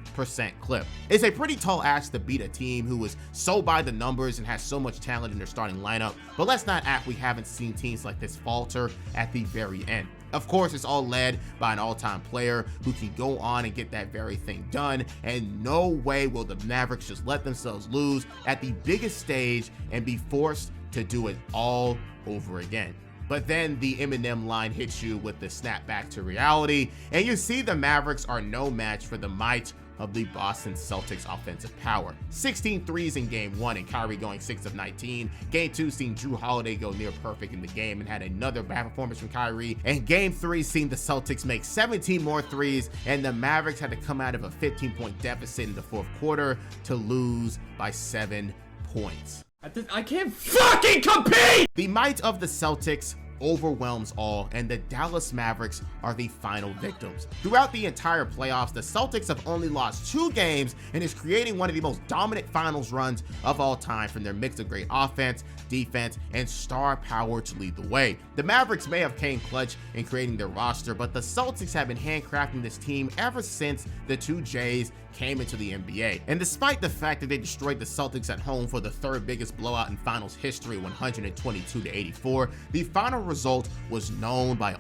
clip. It's a pretty tall ask to beat a team who is so by the numbers and has so much talent in their starting lineup, but let's not act we haven't seen teams like this falter at the very end. Of course, it's all led by an all-time player who can go on and get that very thing done, and no way will the Mavericks just let themselves lose at the biggest stage and be forced to do it all over again. But then the Eminem line hits you with the snap back to reality, and you see the Mavericks are no match for the might of the Boston Celtics offensive power. 16 threes in Game 1 and Kyrie going 6 of 19. Game 2 seen Drew Holiday go near perfect in the game and had another bad performance from Kyrie. And Game 3 seen the Celtics make 17 more threes, and the Mavericks had to come out of a 15-point deficit in the fourth quarter to lose by 7 points. I can't fucking compete! The might of the Celtics overwhelms all, and the Dallas Mavericks are the final victims. Throughout the entire playoffs, the Celtics have only lost 2 games and is creating one of the most dominant finals runs of all time from their mix of great offense, defense, and star power to lead the way. The Mavericks may have came clutch in creating their roster, but the Celtics have been handcrafting this team ever since the 2 J's came into the NBA. And despite the fact that they destroyed the Celtics at home for the 3rd biggest blowout in finals history, 122-84, the final result was known by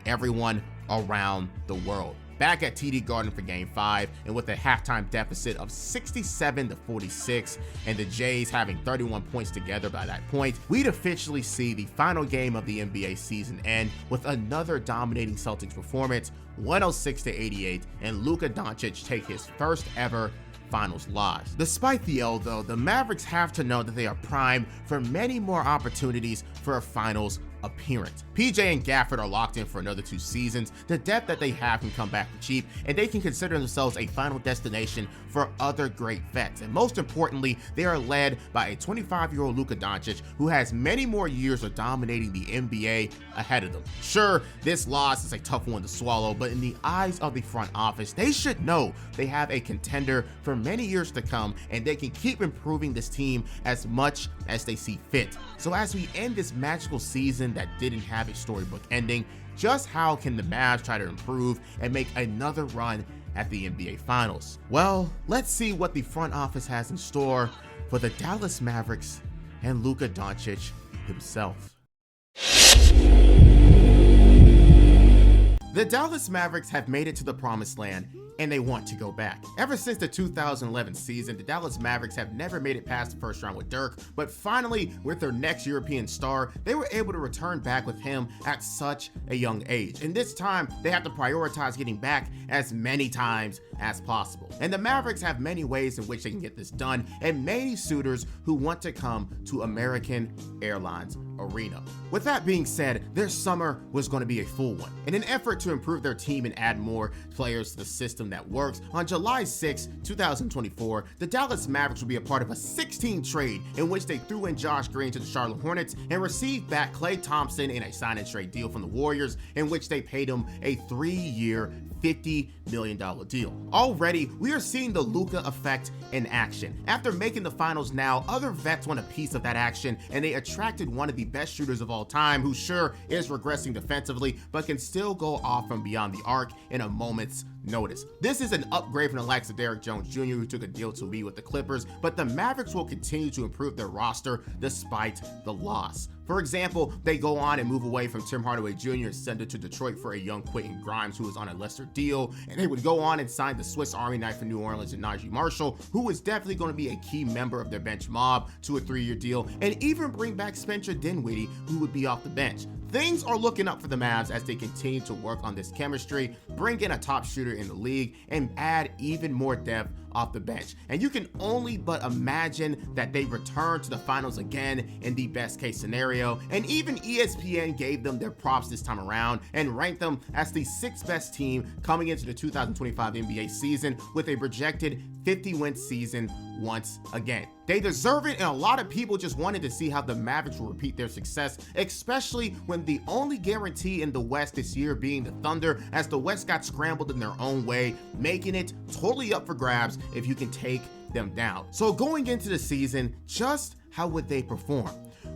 everyone around the world. Back at TD Garden for Game 5, and with a halftime deficit of 67-46, and the Jays having 31 points together by that point, we'd officially see the final game of the NBA season end with another dominating Celtics performance, 106-88, and Luka Doncic take his first ever finals loss. Despite the L though, the Mavericks have to know that they are primed for many more opportunities for a finals appearance. PJ and Gafford are locked in for another 2 seasons. The depth that they have can come back for cheap, and they can consider themselves a final destination for other great vets. And most importantly, they are led by a 25-year-old Luka Doncic who has many more years of dominating the NBA ahead of them. Sure, this loss is a tough one to swallow, but in the eyes of the front office, they should know they have a contender for many years to come, and they can keep improving this team as much as they see fit. So as we end this magical season that didn't have a storybook ending, just how can the Mavs try to improve and make another run at the NBA Finals? Well, let's see what the front office has in store for the Dallas Mavericks and Luka Doncic himself. The Dallas Mavericks have made it to the promised land, and they want to go back. Ever since the 2011 season, the Dallas Mavericks have never made it past the first round with Dirk, but finally, with their next European star, they were able to return back with him at such a young age. And this time, they have to prioritize getting back as many times as possible. And the Mavericks have many ways in which they can get this done, and many suitors who want to come to American Airlines Arena. With that being said, their summer was going to be a full one. In an effort to improve their team and add more players to the system that works, on July 6, 2024, the Dallas Mavericks will be a part of a 16 trade in which they threw in Josh Green to the Charlotte Hornets and received back Klay Thompson in a sign and trade deal from the Warriors, in which they paid him a 3-year, $50 million deal. Already, we are seeing the Luka effect in action. After making the finals now, other vets want a piece of that action, and they attracted one of the best shooters of all time, who sure is regressing defensively, but can still go off from beyond the arc in a moment's notice. This is an upgrade from the likes of Derrick Jones Jr., who took a deal to be with the Clippers, but the Mavericks will continue to improve their roster despite the loss. For example, they go on and move away from Tim Hardaway Jr. and send it to Detroit for a young Quentin Grimes, who is on a lesser deal, and they would go on and sign the Swiss Army knife from New Orleans and Najee Marshall, who is definitely going to be a key member of their bench mob, to a 3-year deal, and even bring back Spencer Dinwiddie, who would be off the bench. Things are looking up for the Mavs as they continue to work on this chemistry, bring in a top shooter in the league, and add even more depth off the bench. And you can only but imagine that they return to the finals again in the best case scenario. And even ESPN gave them their props this time around and ranked them as the 6th best team coming into the 2025 NBA season, with a projected 50-win season once again. They deserve it, and a lot of people just wanted to see how the Mavericks will repeat their success, especially when the only guarantee in the West this year being the Thunder, as the West got scrambled in their own way, making it totally up for grabs if you can take them down. So going into the season, just how would they perform?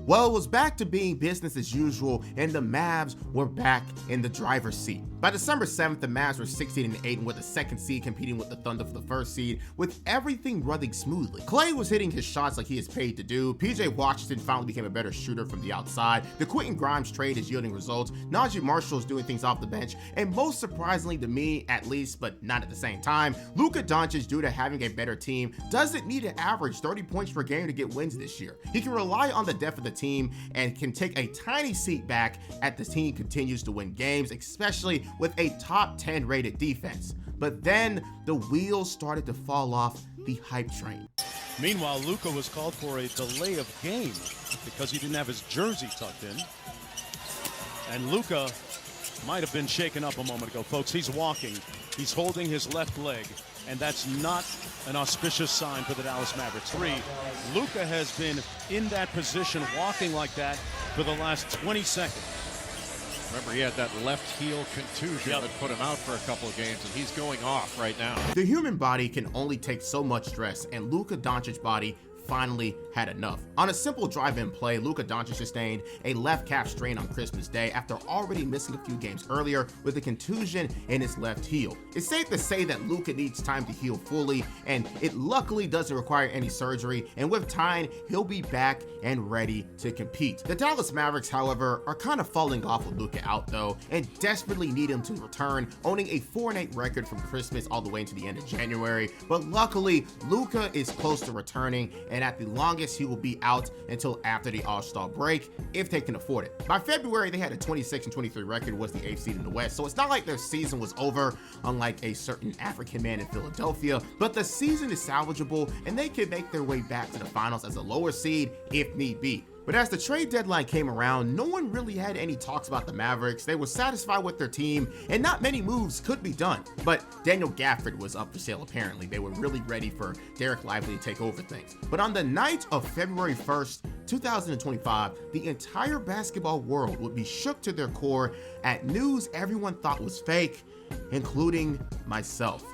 Well, it was back to being business as usual, and the Mavs were back in the driver's seat. By December 7th, the Mavs were 16-8 and were the 2nd seed, competing with the Thunder for the 1st seed, with everything running smoothly. Klay was hitting his shots like he is paid to do. PJ Washington finally became a better shooter from the outside. The Quentin Grimes trade is yielding results. Najee Marshall is doing things off the bench, and most surprisingly to me, at least, but not at the same time, Luka Doncic, due to having a better team, doesn't need to average 30 points per game to get wins this year. He can rely on the depth of the team and can take a tiny seat back as the team continues to win games, especially with a top 10 rated defense. But then the wheels started to fall off the hype train. Meanwhile, Luka was called for a delay of game because he didn't have his jersey tucked in. And Luka might have been shaken up a moment ago. Folks, he's walking. He's holding his left leg, and that's not an auspicious sign for the Dallas Mavericks. Luka has been in that position, walking like that, for the last 20 seconds. Remember, he had that left heel contusion that put him out for a couple of games, and he's going off right now. The human body can only take so much stress, and Luka Doncic's body finally had enough. On a simple drive-in play, Luka Doncic sustained a left calf strain on Christmas Day after already missing a few games earlier with a contusion in his left heel. It's safe to say that Luka needs time to heal fully, and it luckily doesn't require any surgery, and with time, he'll be back and ready to compete. The Dallas Mavericks, however, are kind of falling off with Luka out though, and desperately need him to return, owning a 4-8 record from Christmas all the way into the end of January. But luckily, Luka is close to returning, and at the longest, he will be out until after the All-Star break, if they can afford it. By February, they had a 26-23 record, was the 8th seed in the West, so it's not like their season was over, unlike a certain African man in Philadelphia, but the season is salvageable, and they can make their way back to the finals as a lower seed if need be. But as the trade deadline came around, no one really had any talks about the Mavericks. They were satisfied with their team, and not many moves could be done. But Daniel Gafford was up for sale apparently. They were really ready for Derek Lively to take over things. But on the night of February 1st, 2025, the entire basketball world would be shook to their core at news everyone thought was fake, including myself.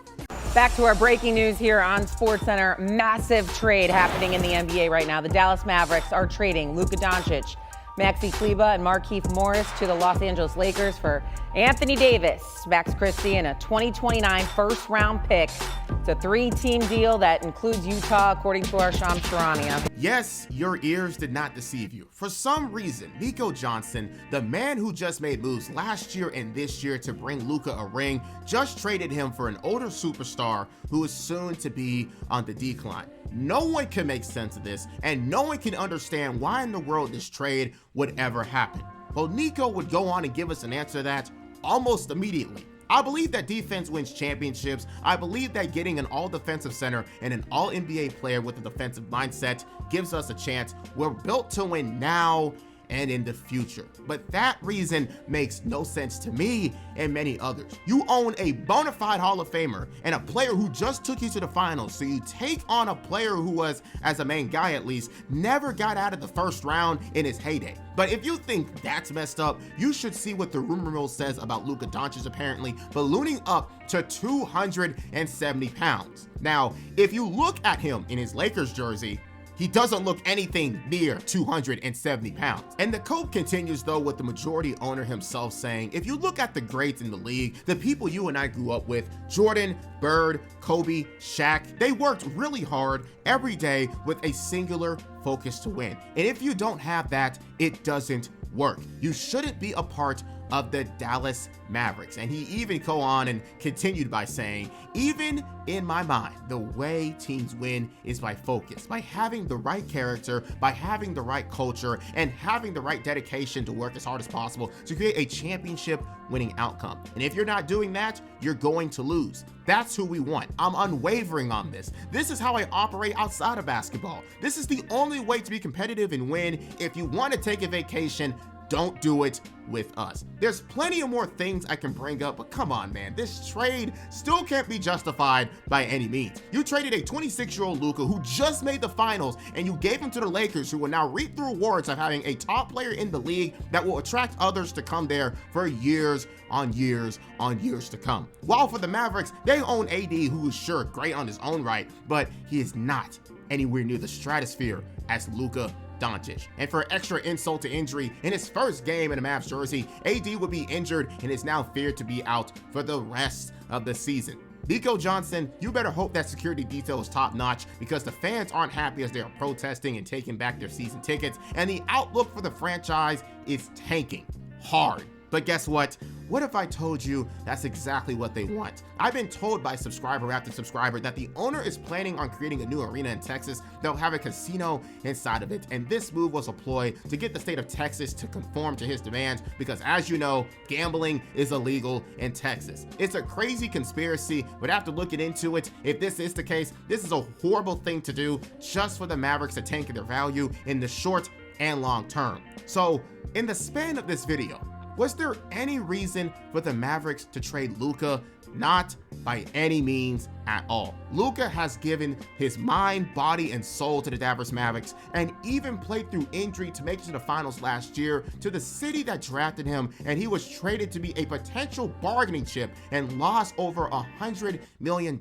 Back to our breaking news here on SportsCenter. Massive trade happening in the NBA right now. The Dallas Mavericks are trading Luka Doncic, Maxi Kleber, and Markieff Morris to the Los Angeles Lakers for Anthony Davis, Max Christie, and a 2029 first-round pick. It's a 3-team deal that includes Utah, according to our Shams Charania. Yes, your ears did not deceive you. For some reason, Nico Johnson, the man who just made moves last year and this year to bring Luka a ring, just traded him for an older superstar who is soon to be on the decline. No one can make sense of this, and no one can understand why in the world this trade would ever happen. Well, Nico would go on and give us an answer to that almost immediately. I believe that defense wins championships. I believe that getting an all-defensive center and an all-NBA player with a defensive mindset gives us a chance. We're built to win now, and in the future. But that reason makes no sense to me and many others. You own a bona fide Hall of Famer and a player who just took you to the finals, so you take on a player who was, as a main guy at least, never got out of the first round in his heyday. But if you think that's messed up, you should see what the rumor mill says about Luka Doncic apparently ballooning up to 270 pounds. Now, if you look at him in his Lakers jersey, he doesn't look anything near 270 pounds. And the quote continues though with the majority owner himself saying, if you look at the greats in the league, the people you and I grew up with, Jordan, Bird, Kobe, Shaq, they worked really hard every day with a singular focus to win. And if you don't have that, it doesn't work. You shouldn't be a part of the Dallas Mavericks. And he even go on and continued by saying, even in my mind, the way teams win is by focus, by having the right character, by having the right culture, and having the right dedication to work as hard as possible to create a championship winning outcome. And if you're not doing that, you're going to lose. That's who we want. I'm unwavering on this. This is how I operate outside of basketball. This is the only way to be competitive and win. If you want to take a vacation, don't do it with us. There's plenty of more things I can bring up, but come on, man. This trade still can't be justified by any means. You traded a 26-year-old Luka who just made the finals, and you gave him to the Lakers, who will now reap the rewards of having a top player in the league that will attract others to come there for years on years on years to come. While for the Mavericks, they own AD, who is sure great on his own right, but he is not anywhere near the stratosphere as Luka Doncic. And for extra insult to injury, in his first game in a Mavs jersey, AD would be injured and is now feared to be out for the rest of the season. Nico Johnson, you better hope that security detail is top notch, because the fans aren't happy as they are protesting and taking back their season tickets, and the outlook for the franchise is tanking hard. But guess what? What if I told you that's exactly what they want? I've been told by subscriber after subscriber that the owner is planning on creating a new arena in Texas that will have a casino inside of it. And this move was a ploy to get the state of Texas to conform to his demands, because as you know, gambling is illegal in Texas. It's a crazy conspiracy, but after looking into it, if this is the case, this is a horrible thing to do just for the Mavericks to tank their value in the short and long term. So in the span of this video, was there any reason for the Mavericks to trade Luka? Not by any means at all. Luka has given his mind, body, and soul to the Dallas Mavericks, and even played through injury to make it to the finals last year, to the city that drafted him, and he was traded to be a potential bargaining chip and lost over $100 million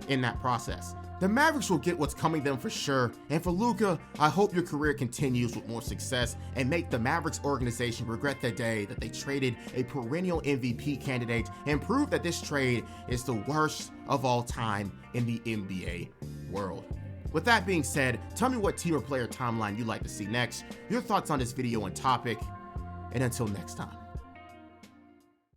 in that process. The Mavericks will get what's coming them for sure, and for Luka, I hope your career continues with more success and make the Mavericks organization regret the day that they traded a perennial MVP candidate and prove that this trade is the worst of all time in the NBA world. With that being said, tell me what team or player timeline you'd like to see next, your thoughts on this video and topic, and until next time.